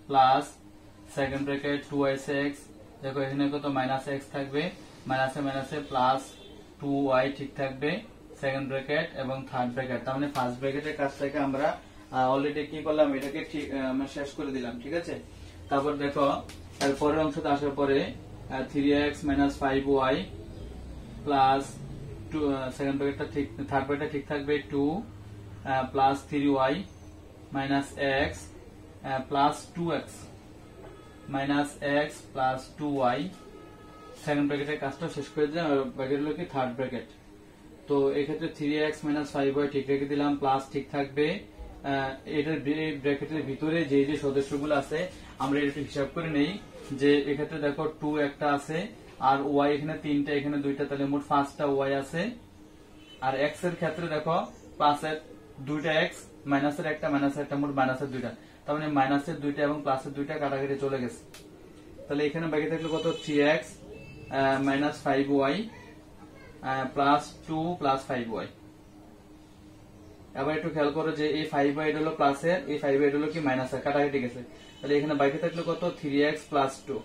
plus second bracket 2x, দেখো এখানে কত -x থাকবে, মাইনাসে মাইনাসে +2y ঠিক থাকবে, সেকেন্ড ব্র্যাকেট এবং থার্ড ব্র্যাকেট। তার মানে ফার্স্ট ব্র্যাকেটের কাজটাকে আমরা অলরেডি কি করলাম, এটাকে ঠিক শেষ করে দিলাম, ঠিক আছে। তারপর দেখো এর পরের অংশতে আসার পরে 3x -5y প্লাস সেকেন্ড ব্র্যাকেটটা ঠিক, থার্ড ব্র্যাকেটটা ঠিক থাকবে 2 +3y -x +2x -x +2y, second ব্র্যাকেটের কাজটা শেষ করে দিলাম। ব্র্যাকেট হলো কি থার্ড ব্র্যাকেট। তো এক্ষেত্রে 3x -5y ঠিক রেখে দিলাম, প্লাস ঠিক থাকবে। এটার ব্র্যাকেটের ভিতরে যে যে সদস্যগুলো আছে আমরা এটা হিসাব করে নেই, যে এক্ষেত্রে দেখো 2 একটা আছে আর y এখানে 3টা, এখানে 2টা, তাহলে মোট 5টা y আছে। আর x এর ক্ষেত্রে দেখো প্লাসের 2টা x, মাইনাসের একটা, মাইনাসের একটা, মোট মাইনাসের 2টা, তার মানে মাইনাসের 2টা এবং প্লাসের 2টা কাটাকাটি চলে গেছে। তাহলে এখানে বাকি থাকলো কত 3x -5y +2 +5y। এবার একটু খেয়াল করো যে এই 5y হলো প্লাসের, এই 5y হলো কি মাইনাসের, কাটাকাটি গেছে। তাহলে এখানে বাকি থাকলো কত 3x +2।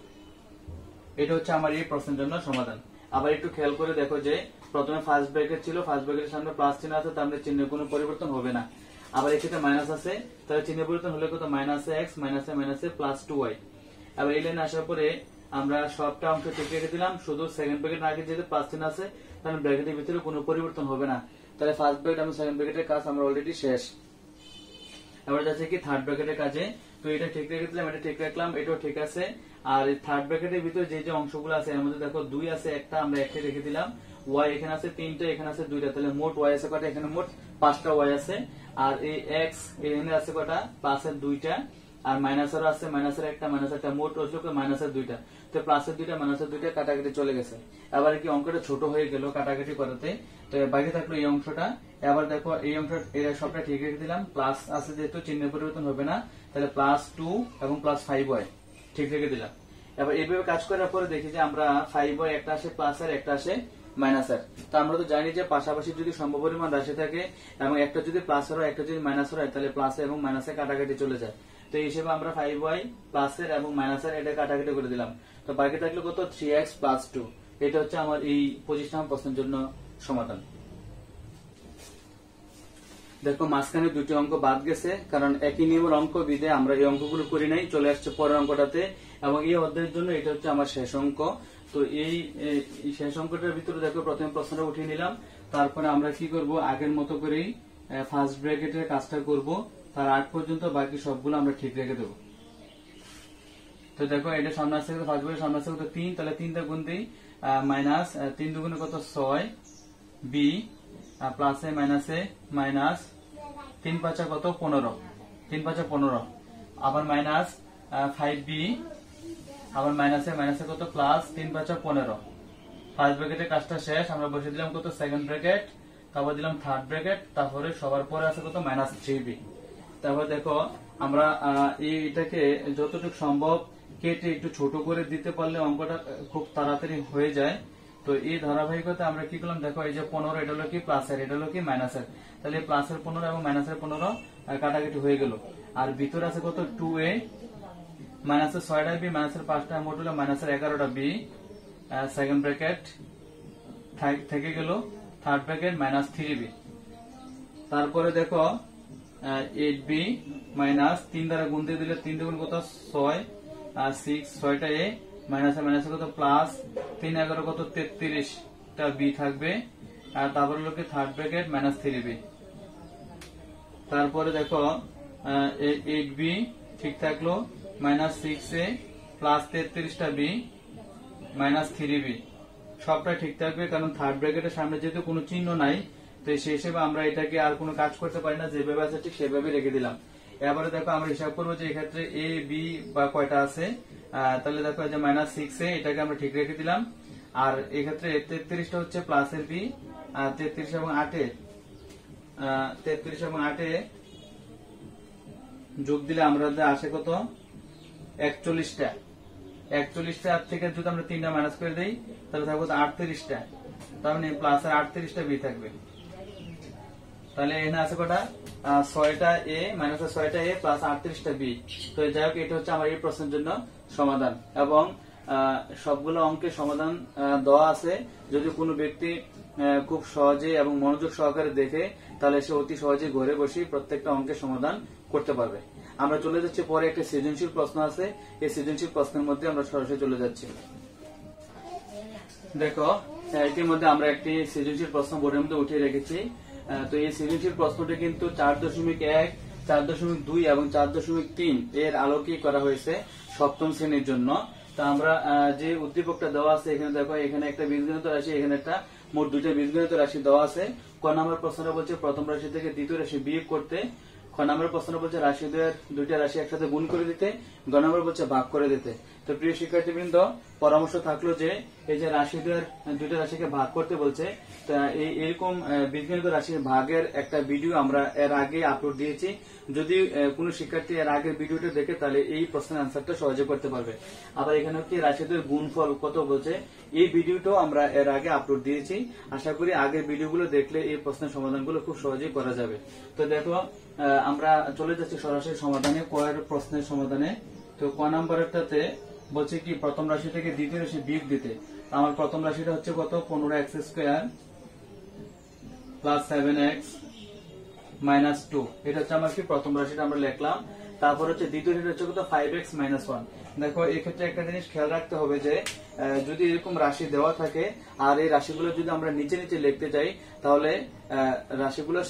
এটা হচ্ছে আমার এই প্রশ্নের জন্য সমাধান। আবার একটু খেয়াল করে দেখো যে প্রথমে ফার্স্ট ব্র্যাকেট ছিল, ফার্স্ট ব্র্যাকেটের সামনে প্লাস চিহ্ন আছে, তার মানে চিহ্নের কোনো পরিবর্তন হবে না। আবার এক্ষেত্রে মাইনাস আছে, তাহলে চিহ্নের পরিবর্তন হলে কত -x মাইনাসে +2y। আবার এই লাইনে আসার পরে আমরা সবটা অংশ ঠিক রেখে দিলাম, শুধু সেকেন্ড ব্র্যাকেট আগে যেহেতু প্লাস চিহ্ন আছে, তাহলে ব্র্যাকেটের ভিতরে কোনো পরিবর্তন হবে না। তাহলে ফার্স্ট ব্র্যাকেট এবং সেকেন্ড ব্র্যাকেটের কাজ আমরা অলরেডি শেষ। এবার যাচ্ছে কি থার্ড ব্র্যাকেটের কাজে। তো এটা ঠিক রেখে দিলাম, এটা ঠিক রাখলাম, এটাও ঠিক আছে। আর থার্ড ব্র্যাকেটের ভিতরে যে যে অংশগুলো আছে এর মধ্যে দেখো 2 আছে, একটা আমরা একটা রেখে দিলাম। ওয়াই এখানে আছে 3টা, এখানে আছে 2টা, তাহলে মোট ওয়াই আছে কটা? এখানে মোট 5টা ওয়াই আছে। আর এই এক্স এখানে আছে কটা? প্লাসের 2টা, আর মাইনাসের আছে, মাইনাসের একটা, মাইনাসের একটা, মোট হচ্ছে মাইনাসের 2টা। তো প্লাসের 2টা মাইনাসের 2টা কাটাকাটি চলে গেছে। এবার কি অঙ্কটা ছোট হয়ে গেল কাটাকাটি করাতে, তো বাকি থাকলো এই অংশটা। এবার দেখো এই অংশ সবটা ঠিক রেখে দিলাম, প্লাস আছে যেহেতু চিহ্নের পরিবর্তন হবে না, তাহলে +2 এবং +5y ঠিক রেখে দিলাম। এবার এইভাবে কাজ করার পরে দেখি যে আমরা 5y একটা আসে প্লাস আর একটা আসে মাইনাস আর। তো আমরা তো জানি যে পাশাপাশি যদি সমপরিমাণ রাশি থাকে এবং একটা যদি প্লাস হয় একটা যদি মাইনাস হয় তাহলে প্লাস এবং মাইনাসে কাটাকাটি চলে যায়। তো এই হিসেবে আমরা 5y প্লাসের এবং মাইনাসের এটা কাটাকাটি করে দিলাম। তো বাকি থাকলো কত? 3x + 2। এটা হচ্ছে আমার এই 25 নম্বর প্রশ্নের জন্য সমাধান। দেখো মাঝখানে দুটি অঙ্ক বাদ গেছে, কারণ একই নিয়মের অঙ্ক বিধে আমরা এই অঙ্কগুলো করি নাই, চলে আসছে পরের অঙ্কটাতে। এবং এই অধ্যায়ের জন্য এটা হচ্ছে আমার শেষ অঙ্ক। তো এই শেষ অঙ্কটার ভিতরে দেখো প্রথমে প্রশ্নটা উঠিয়ে নিলাম, তারপরে আমরা কি করব আগের মতো করেই ফার্স্ট ব্র্যাকেটের কাজটা করব, তার আগ পর্যন্ত বাকি সবগুলো আমরা ঠিক রেখে দেবো। তো দেখো এটা সামনে আসছে ফার্স্ট ব্র্যাকেট সামনে আসছে কত? 3, তাহলে 3টা গুণ দিই, মাইনাস 3 দুগুণে কত? 6 বি, প্লাসে মাইনাসে মাইনাস 3 5 কত? 15, 3 5 15, আবার মাইনাস 5b, আবার মাইনাসে মাইনাসে কত? প্লাস 3 5 15। ফার্স্ট ব্র্যাকেটের কাজটা শেষ। আমরা বসে দিলাম কত? সেকেন্ড ব্র্যাকেট, তারপর দিলাম থার্ড ব্র্যাকেট, তারপরে সবার পরে আছে কত? -3b। তারপর দেখো আমরা এটাকে যতটুকু সম্ভব কেটে একটু ছোট করে দিতে পারলে অঙ্কটা খুব তাড়াতাড়ি হয়ে যায়। তো এই ধারাবাহিকতা আমরা কি করলাম, দেখো এই যে 15 এটা হলো কি প্লাসের, এটা হলো কি মাইনাসের, তাহলে প্লাসের 15 এবং মাইনাসের 15 কাটাকাটি হয়ে গেল। আর ভিতরে আছে কত? 2a, মাইনাসের 6টা বি, মাইনাসের 5টা, মোট হলো মাইনাসের 11টা বি, সেকেন্ড ব্র্যাকেট থেকে গেল থার্ড ব্র্যাকেট -3b। তারপরে দেখো 8b মাইনাস 3 দ্বারা গুণ দিয়ে দিলে 3 গুণ কত? 6 আর 6, 6টা a, মাইনাসে মাইনাসে কত? প্লাস 3 11 কত? 33টা বি থাকবে। আর তারপরে হলো কি থার্ড ব্র্যাকেট -3b। তারপরে দেখো 8b ঠিক থাকলো, -6a প্লাস 33টা বি -3b, সবটা ঠিক থাকবে, কারণ থার্ড ব্র্যাকেটের সামনে যেহেতু কোনো চিহ্ন নাই, তো সেই হিসেবে আমরা এটাকে আর কোনো কাজ করতে পারি না, যেভাবে আছে ঠিক সেভাবে রেখে দিলাম। এবারে দেখো আমরা হিসাব করবো যে এক্ষেত্রে এ বি বা কয়টা আছে, তাহলে দেখো যে -6a এটাকে আমরা ঠিক রেখে দিলাম। আর এক্ষেত্রে 33টা হচ্ছে প্লাসের বি, আর 33 এবং 8 যোগ দিলে আমরা আসে কত? 41টা। 41টা থেকে যদি আমরা 3টা মাইনাস করে দিই তাহলে থাকবে 38টা, তার মানে প্লাস আর 38টা বি থাকবে। তাহলে এখানে আছে কটা? 6টা এ মাইনাস 6টা এ প্লাস 38টা বি। তো যাই হোক এটা হচ্ছে আমার এই প্রশ্নের জন্য সমাধান। এবং সবগুলো অঙ্কের সমাধান দেওয়া আছে, যদি কোনো ব্যক্তি খুব সহজে এবং মনোযোগ সহকারে দেখে তাহলে সে অতি সহজে ঘরে বসে প্রত্যেকটা অঙ্কের সমাধান করতে পারবে। আমরা চলে যাচ্ছি পরে একটা সৃজনশীল প্রশ্ন আছে, এই সৃজনশীল প্রশ্নের মধ্যে আমরা সরাসরি চলে যাচ্ছি। দেখো ইতিমধ্যে আমরা একটি সৃজনশীল প্রশ্ন বোর্ডের মধ্যে উঠিয়ে রেখেছি। তো এই সৃজনশীল প্রশ্নটি কিন্তু 4.1, 4.2 এবং 4.3 এর আলোকে করা হয়েছে সপ্তম শ্রেণীর জন্য। তো আমরা যে উদ্দীপকটা দেওয়া আছে এখানে দেখো, এখানে একটা বীজগণিত রাশি, এখানে একটা মোট 2টা বীজগণিত রাশি দেওয়া আছে। ক নম্বর প্রশ্নটা বলছে প্রথম রাশি থেকে দ্বিতীয় রাশি বিয়োগ করতে। খ নম্বর প্রশ্নটা বলছে রাশি দুইটা রাশি একসাথে গুণ করে দিতে। গ নম্বর বলছে ভাগ করে দিতে। তো প্রিয় শিক্ষার্থীবৃন্দ, পরামর্শ থাকলো যে এই যে রাশি দুইটা রাশিকে ভাগ করতে বলছে, এরকম বীজগণিত রাশির ভাগের একটা ভিডিও আমরা এর আগে আপলোড দিয়েছি। যদি কোনো শিক্ষার্থী এর আগের ভিডিওটা দেখে তাহলে এই প্রশ্নের আনসারটা সহজে করতে পারবে। আবার এখানে কি রাশিদের গুণফল কত বলছে, এই ভিডিওটাও আমরা এর আগে আপলোড দিয়েছি। আশা করি আগের ভিডিওগুলো দেখলে এই প্রশ্নের সমাধানগুলো খুব সহজেই করা যাবে। তো দেখো আমরা চলে যাচ্ছি সরাসরি সমাধানে, কয়ের প্রশ্নের সমাধানে। তো ক নাম্বারটাতে বলছে কি প্রথম রাশি থেকে দ্বিতীয় রাশি বিয়োগ দিতে। আমার প্রথম রাশিটা হচ্ছে কত? 15x² plus 7x minus 2। এটা হচ্ছে আমার কি প্রথম রাশিটা আমরা লিখলাম। তারপর হচ্ছে দ্বিতীয় রাশিটা হচ্ছে কত? 5x - 1। দেখো এক্ষেত্রে একটা জিনিস খেয়াল রাখতে হবে যে যদি এরকম রাশি দেওয়া থাকে আর এই রাশিগুলো যদি আমরা নিচে নিচে লিখতে যাই তাহলে রাশিগুলো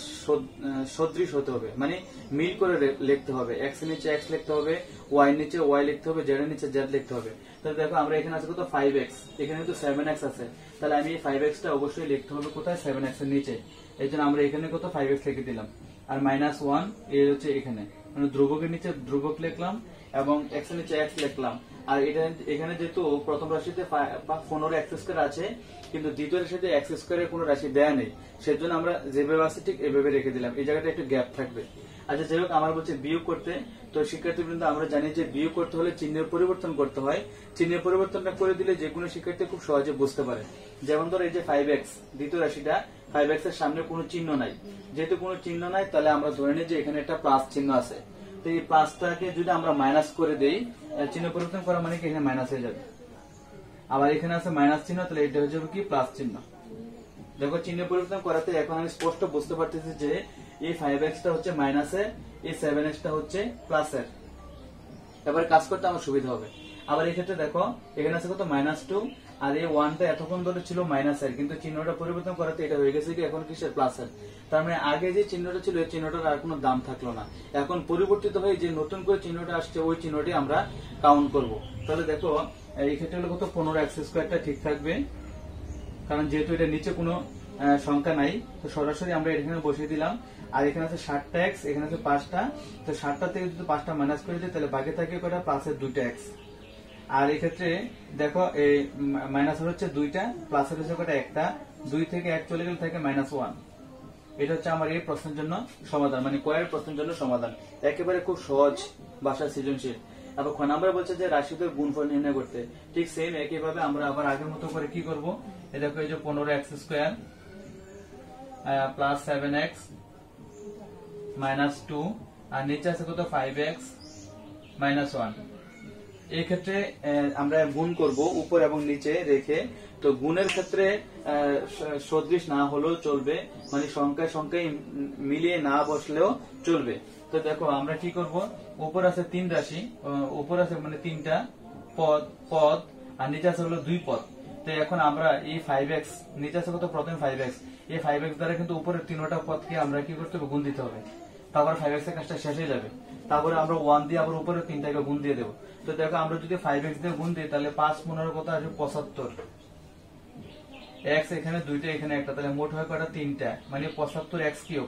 সদৃশ হতে হবে, মানে মিল করে লিখতে হবে। এক্স এর নিচে এক্স লিখতে হবে, ওয়াই এর নিচে ওয়াই লিখতে হবে, জেড এর নিচে জেড লিখতে হবে। তাহলে দেখো আমরা এখানে আছে কত 5x, এখানে তো 7x আছে, তাহলে আমি এই 5x টা অবশ্যই লিখতে হবে কোথায় 7x এর নিচে। এই জন্য আমরা এখানে কত 5x লিখে দিলাম। আর -1 এর হচ্ছে এখানে, মানে ধ্রুবকের নিচে ধ্রুবক লিখলাম এবং এক্স এর নিচে এক্স লিখলাম। আর এটা এখানে যেহেতু প্রথম রাশিতে 15x² আছে, কিন্তু দ্বিতীয় রাশিতে x² এর কোনো রাশি দেয়া নেই, সেজন্য আমরা যেভাবে আছে ঠিক এভাবে রেখে দিলাম। এই জায়গাটা একটু গ্যাপ থাকবে। আচ্ছা, যাই হোক, আমার বলছে বিয়োগ করতে। তো শিক্ষার্থীবৃন্দ, আমরা জানি যে বিয়োগ করতে হলে চিহ্নের পরিবর্তন করতে হয়। চিহ্নের পরিবর্তনটা করে দিলে যে কোনো শিক্ষার্থী খুব সহজে বুঝতে পারে। যেমন ধরো এই যে 5x, দ্বিতীয় রাশিটা 5x এর সামনে কোনো চিহ্ন নাই, যেহেতু কোনো চিহ্ন নাই তাহলে আমরা ধরে নিই যে এখানে একটা প্লাস চিহ্ন আছে। তো এই প্লাসটাকে যদি আমরা মাইনাস করে দেই, চিহ্ন পরিবর্তন করা মানে কি এখানে মাইনাস হয়ে যাবে। আবার এখানে আছে মাইনাস চিহ্ন, তাহলে এটা হয়ে যাবে কি প্লাস চিহ্ন। দেখো, চিহ্ন পরিবর্তন করাতে এখন আমি স্পষ্ট বুঝতে পারতেছি যে এই 5x টা হচ্ছে মাইনাসের, এই 7x টা হচ্ছে প্লাসের। এবার কাজ করতে আমার সুবিধা হবে। আবার এই ক্ষেত্রে দেখো এখানে আছে কত -2, আর এই 1 টা এতক্ষণ ধরে ছিল মাইনাসের, কিন্তু চিহ্নটা পরিবর্তন করাতে এটা হয়ে গেছে কি এখন কিসের প্লাসের। তার মানে আগে যে চিহ্নটা ছিল এই চিহ্নটার আর কোনো দাম থাকলো না। এখন পরিবর্তিত হয়ে যে নতুন করে চিহ্নটা আসছে ওই চিহ্নটি আমরা কাউন্ট করব। তাহলে দেখো এই ক্ষেত্রে হলো কত 15x² টা ঠিক থাকবে, কারণ যেহেতু এটা নিচে কোনো সংখ্যা নাই, তো সরাসরি আমরা এখানে বসিয়ে দিলাম। আর এখানে আছে 60টা x, এখানে আছে 5টা, তো 60টা থেকে যদি 5টা মাইনাস করে দিই তাহলে বাকি থাকে কয়টা প্লাসের 2টা x। আর এই ক্ষেত্রে দেখো এই মাইনাসের হচ্ছে 2টা, প্লাসের হচ্ছে কয়টা একটা, 2 থেকে 1 চলে গেলে থাকে -1। এটা হচ্ছে আমার এই প্রশ্নের জন্য সমাধান, মানে কয়ের প্রশ্নের জন্য সমাধান। একেবারে খুব সহজ ভাষা, সৃজনশীল। আবার খ নাম্বার বলছে যে রাশিদের গুণফল নির্ণয় করতে। ঠিক সেম একইভাবে আমরা আবার আগের মতো করে কি করব, এই দেখো এই যে 15x² প্লাস 7x -2, আর নিচে আছে কত 5x -1। এই ক্ষেত্রে আমরা গুণ করব উপর এবং নিচে রেখে। তো গুণের ক্ষেত্রে সদৃশ না হলেও চলবে, মানে সংখ্যায় সংখ্যায় মিলিয়ে না বসলেও চলবে। তো দেখো আমরা কি করব, উপর আছে 3 রাশি, উপর আছে মানে 3টা পদ, আর নিচে আছে হলো 2 পদ। তো এখন আমরা এই 5x, নিচে আছে কত প্রথমে 5x, এই 5x দ্বারা কিন্তু উপরের 3টা পদকে আমরা কি করতে হবে, গুণ দিতে হবে। তারপর 5x এর কাজটা শেষ হয়ে যাবে। তারপরে আমরা 1 দিয়ে আবার উপরে 3টাকে গুণ দিয়ে দেবো। তো দেখো আমরা যদি 5x দিয়ে গুণ দিই তাহলে 5 15 কত আসবে 75। x এখানে 2টা, এখানে একটা, তাহলে মোট হয় কয়টা 3টা, মানে 75x³।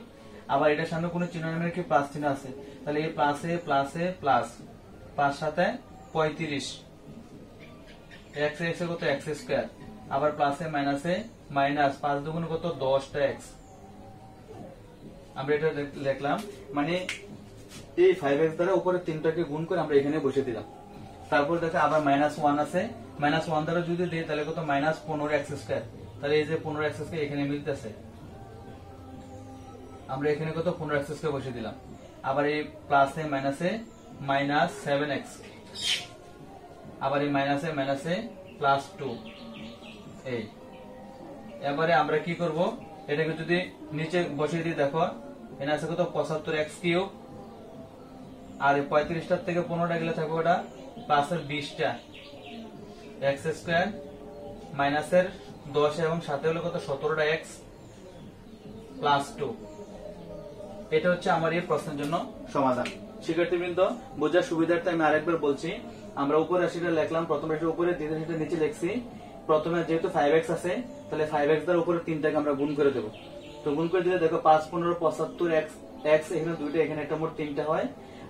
আবার এটার সামনে কোনো চিহ্ন নেই, কি প্লাস চিহ্ন আছে, তাহলে এই প্লাসে প্লাসে প্লাস 5 7 35, x এ কত x², আবার প্লাসে মাইনাসে মাইনাস 5 2 কত 10টা x। আমরা এটা লিখলাম, মানে এই 5x দ্বারা উপরে 3টাকে গুণ করে আমরা এখানে বসে দিলাম। তারপর দেখো আবার -1 আছে, -1 দ্বারা যদি দিই তাহলে কত -15x², তাহলে এই যে 15x² এখানে মিলতেছে, আমরা এখানে কত 15x² বসে দিলাম। আবার এই প্লাসে মাইনাসে -7x, আবার এই মাইনাসে মাইনাসে +2। এই এবারে আমরা কি করব, এটাকে যদি নিচে বসিয়ে দিই, দেখো এখানে আছে কত 75x³, আর 35টার থেকে 15টা গেলে থাকবে ওটা প্লাসের 20টা x² মাইনাসের 10 এবং সাথে হলো কত 17টা x +2। এটা হচ্ছে আমার এই প্রশ্নের জন্য সমাধান। শিক্ষার্থীবৃন্দ, বোঝার সুবিধার্থে আমি আরেকবার বলছি, আমরা উপর রাশিটা লিখলাম, প্রথম রাশির উপরে, দ্বিতীয় রাশিটা নিচে লিখছি। প্রথমে যেহেতু 5x আছে তাহলে 5x দ্বারা উপরে 3টাকে আমরা গুণ করে দেবো। তো গুণ করে দিলে দেখো 5 15 75 x, এখানে 2টা, এখানে একটা, মোট 3টা হয়।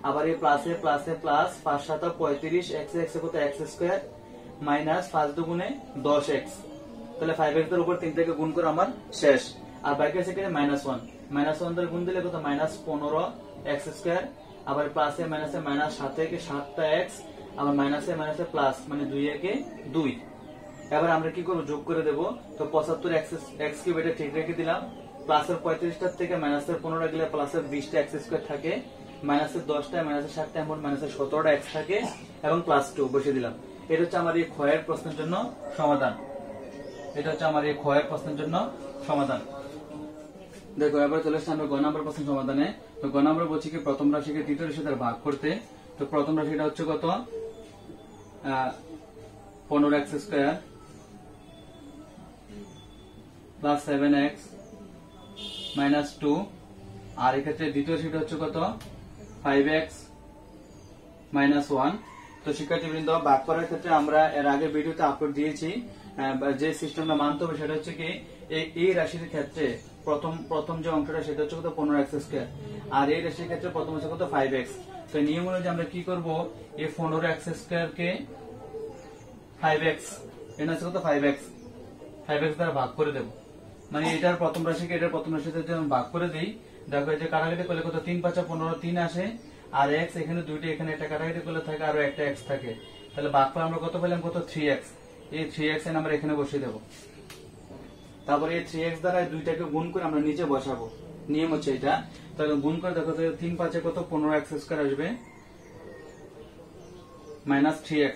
আবার এই প্লাসে প্লাসে প্লাস 5 7 35, x কত x² মাইনাস 5 2 10x। তাহলে 5x এর উপর 3টাকে গুণ করে আমার শেষ। আর বাকি আছে এখানে -1, -1 দ্বারা গুণ দিলে কত -15x², আবার প্লাসে মাইনাসে মাইনাস 7 থেকে 7টা x, আবার মাইনাসে মাইনাসে প্লাস, মানে 2 একে 2। এবার আমরা কি করব, যোগ করে দেব। তো 75x³ এটা ঠিক রেখে দিলাম। প্লাসের 35টার থেকে মাইনাসের 15টা গেলে প্লাসের 20টা x² থাকে, মাইনাসের 10টা, মাইনাসের 7টা, মোট মাইনাসের 17টা x থাকে এবং +2 বসিয়ে দিলাম। এটা হচ্ছে আমার এই ক্ষয়ের প্রশ্নের জন্য সমাধান। এটা হচ্ছে আমার এই ক্ষয়ের প্রশ্নের জন্য সমাধান। দেখো এবার চলে আসছে আমরা গ নাম্বার প্রশ্ন সমাধানে। তো গ নাম্বার বলছি কি প্রথম রাশিকে দ্বিতীয় রাশির সাথে ভাগ করতে। তো প্রথম রাশিটা হচ্ছে কত 15x² প্লাস 7x মাইনাস 2, আর এক্ষেত্রে দ্বিতীয় সেটা হচ্ছে কত 5x মাইনাস 1। তো শিক্ষার্থীবৃন্দ, ভাগ করার ক্ষেত্রে আমরা এর আগে ভিডিওতে আপলোড দিয়েছি যে সিস্টেমটা মানতে হবে সেটা হচ্ছে কি এই রাশির ক্ষেত্রে প্রথম যে অংশটা সেটা হচ্ছে কত 15x², আর এই রাশির ক্ষেত্রে প্রথম হচ্ছে কত 5x। তো নিয়ম অনুযায়ী আমরা কি করব, এই 15x² কে 5x এটা হচ্ছে কত 5x দ্বারা ভাগ করে দেব। মানে এটার প্রথম রাশিকে এটার প্রথম রাশিতে যদি আমরা ভাগ করে দিই, দেখো এই যে কাটাকাটি করলে কত 3 5 15 3 আসে, আর x এখানে দুইটা, এখানে একটা কাটাকাটি করলে থাকে আরো একটা x থাকে, তাহলে ভাগ করে আমরা কত পেলাম, কত 3x। এই 3x এর আমরা এখানে বসিয়ে দেব। তারপরে এই 3x দ্বারা দুইটাকে গুণ করে আমরা নিচে বসাবো, নিয়ম হচ্ছে এটা। তাহলে গুণ করে দেখো 3 5 কত 15x² আসবে মাইনাস 3x।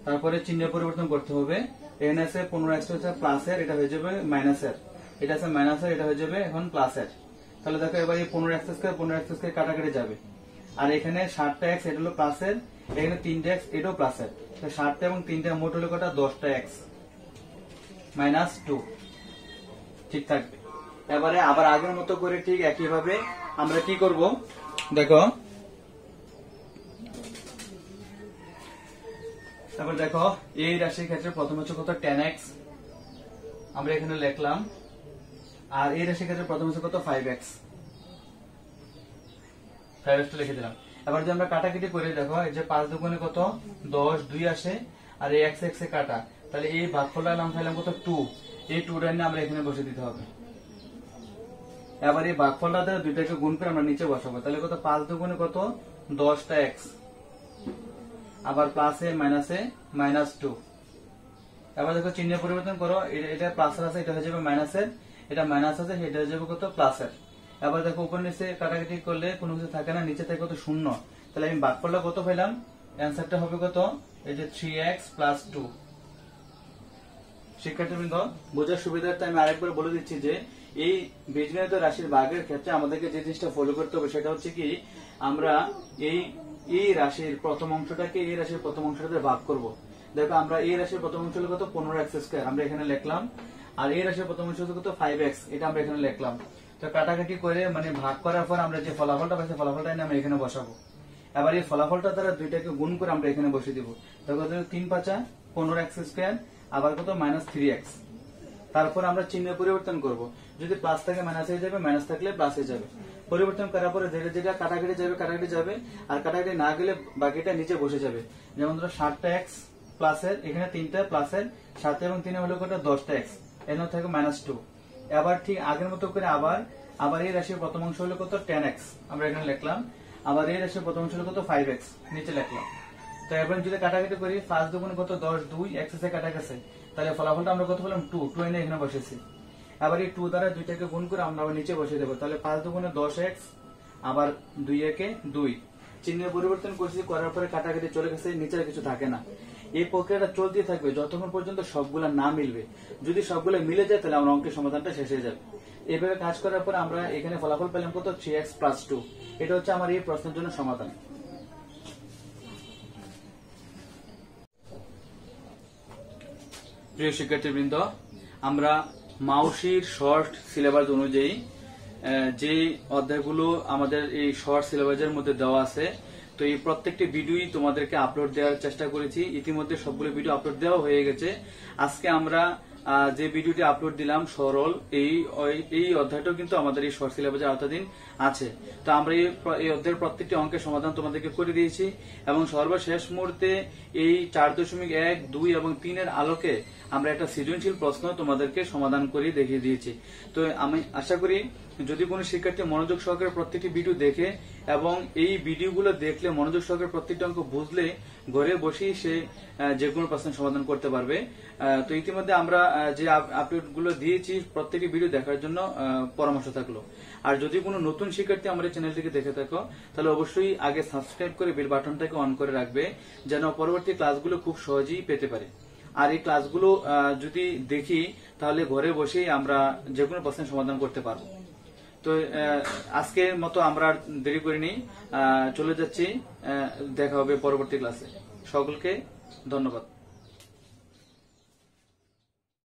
তারপরে চিহ্ন পরিবর্তন করতে হবে, এখানে আছে 15x হচ্ছে প্লাসের, এটা হয়ে যাবে মাইনাসের, এটা আছে মাইনাসের, এটা হয়ে যাবে এখন প্লাসের। তাহলে দেখো এবার এই 15x² কাটাকাটি যাবে, আর এখানে 60টা x এটা হলো প্লাসের, এখানে 3টা x এটাও প্লাসের, 60টা এবং 3টা মোট হলো কটা 10টা x মাইনাস 2 ঠিক থাকবে। এবারে আবার আগের মতো করে ঠিক একইভাবে আমরা কি করব, দেখো তারপর দেখো এই রাশির ক্ষেত্রে প্রথম হচ্ছে কত 10x আমরা এখানে লিখলাম, আর এই রাশির ক্ষেত্রে প্রথম হচ্ছে কত 5x লিখে দিলাম। এবার যদি আমরা কাটাকাটি করে দেখো, এই যে 5 দুগুণে কত 10 2 আসে, আর এই x এ কাটা, তাহলে এই ভাগফলটা নাম পাইলাম কত 2, এই 2টা নিয়ে আমরা এখানে বসে দিতে হবে। এবার এই ভাগফলটা দ্বারা দুইটাকে গুণ করে আমরা নিচে বসাবো, তাহলে কত 5 দুগুণে কত 10টা x, আবার প্লাসে মাইনাসে মাইনাস 2। এবার দেখো চিহ্ন পরিবর্তন করো, এটা প্লাসের আছে, এটা হয়ে যাবে মাইনাসের, এটা মাইনাস আছে, এটা হয়ে যাবে কত প্লাসের। এবার দেখো উপর নিচে কাটাকাটি করলে কোনো কিছু থাকে না, নিচে থাকে কত 0, তাহলে আমি ভাগফলটা কত পেলাম, অ্যান্সারটা হবে কত, এই যে 3x প্লাস 2। শিক্ষার্থীবৃন্দ, বোঝার সুবিধার্থে আমি আরেকবার বলে দিচ্ছি যে এই বীজগণিত রাশির ভাগের ক্ষেত্রে আমাদেরকে যে জিনিসটা ফলো করতে হবে সেটা হচ্ছে কি, আমরা এই রাশির প্রথম অংশটাকে এই রাশির প্রথম অংশটাতে ভাগ করব। দেখো আমরা এই রাশির প্রথম অংশ হলো কত 15x² আমরা এখানে লিখলাম, আর এই রাশির প্রথম অংশ হলো কত 5x এটা আমরা এখানে লিখলাম। তো কাটাকাটি করে মানে ভাগ করার পর আমরা যে ফলাফলটা পাইছি ফলাফলটা আমরা এখানে বসাবো। এবার এই ফলাফলটা দ্বারা দুইটাকে গুণ করে আমরা এখানে বসিয়ে দিব। দেখো 3 5 15x², আবার কত মাইনাস 3x। তারপর আমরা চিহ্ন পরিবর্তন করব, যদি প্লাস থাকে মাইনাস হয়ে যাবে, মাইনাস থাকলে প্লাস হয়ে যাবে। পরিবর্তন করার পরে যেটা কাটাকাটি যাবে, আর কাটাকাটি না গেলে বাকিটা নিচে বসে যাবে। যেমন ধরো 60টা x প্লাসের, এখানে 3টা প্লাসের, 7 এবং 3 হলো কত 10টা x, এর মধ্যে থাকে মাইনাস 2। এবার ঠিক আগের মতো করে আবার এই রাশির প্রথম অংশ হলো কত 10x আমরা এখানে লিখলাম, আবার এই রাশির প্রথম অংশ হলো কত 5x নিচে লিখলাম। তো এবার যদি কাটাকাটি করি, 5 দুগুণে কত 10 2 x এ কাটা গেছে, তাহলে ফলাফলটা আমরা কত পেলাম 2 এনে এখানে বসেছি। আবার এই 2 দ্বারা দুইটাকে গুণ করে আমরা আবার নিচে বসিয়ে দেবো, তাহলে 5 দুগুণে 10x, আবার 2 একে 2। চিহ্ন পরিবর্তন করছি, করার পরে কাটাকাটি চলে গেছে, নিচে কিছু থাকে না। এই প্রক্রিয়াটা চলতে থাকবে যতক্ষণ পর্যন্ত সবগুলা না মিলবে। যদি সবগুলো মিলে যায় তাহলে আমার অঙ্কের সমাধানটা শেষ হয়ে যাবে। এইভাবে কাজ করার পর আমরা এখানে ফলাফল পেলাম কত 3x প্লাস 2। এটা হচ্ছে আমার এই প্রশ্নের জন্য সমাধান। প্রিয় শিক্ষার্থীবৃন্দ, আমরা মাউসির শর্ট সিলেবাস অনুযায়ী যে অধ্যায়গুলো আমাদের এই শর্ট সিলেবাসের মধ্যে দেওয়া আছে, তো এই প্রত্যেকটি ভিডিওই তোমাদেরকে আপলোড দেওয়ার চেষ্টা করেছি। ইতিমধ্যে সবগুলো ভিডিও আপলোড দেওয়া হয়ে গেছে। আজকে আমরা যে ভিডিওটি আপলোড দিলাম সরল, এই অধ্যায়টাও কিন্তু আমাদের এই শর্ট সিলেবাসের আওতাধীন আছে। তো আমরা এই অধ্যায়ের প্রত্যেকটি অঙ্কের সমাধান তোমাদেরকে করে দিয়েছি, এবং সর্বশেষ মুহূর্তে এই 4.1 2 এবং 3 এর আলোকে আমরা একটা সৃজনশীল প্রশ্ন তোমাদেরকে সমাধান করে দেখিয়ে দিয়েছি। তো আমি আশা করি যদি কোনো শিক্ষার্থী মনোযোগ সহকারে প্রত্যেকটি ভিডিও দেখে এবং এই ভিডিওগুলো দেখলে মনোযোগ সহকারে প্রত্যেকটি অঙ্ক বুঝলে ঘরে বসেই সে যে কোনো প্রশ্নের সমাধান করতে পারবে। তো ইতিমধ্যে আমরা যে আপডেটগুলো দিয়েছি প্রত্যেকটি ভিডিও দেখার জন্য পরামর্শ থাকলো। আর যদি কোনো নতুন শিক্ষার্থী আমাদের চ্যানেলটিকে দেখে থাকো তাহলে অবশ্যই আগে সাবস্ক্রাইব করে বেল বাটনটাকে অন করে রাখবে, যেন পরবর্তী ক্লাসগুলো খুব সহজেই পেতে পারে। আর এই ক্লাসগুলো যদি দেখি তাহলে ঘরে বসেই আমরা যে কোনো প্রশ্নের সমাধান করতে পারবো। তো আজকের মতো আমরা দেরি করিনি, চলে যাচ্ছি। দেখা হবে পরবর্তী ক্লাসে। সকলকে ধন্যবাদ।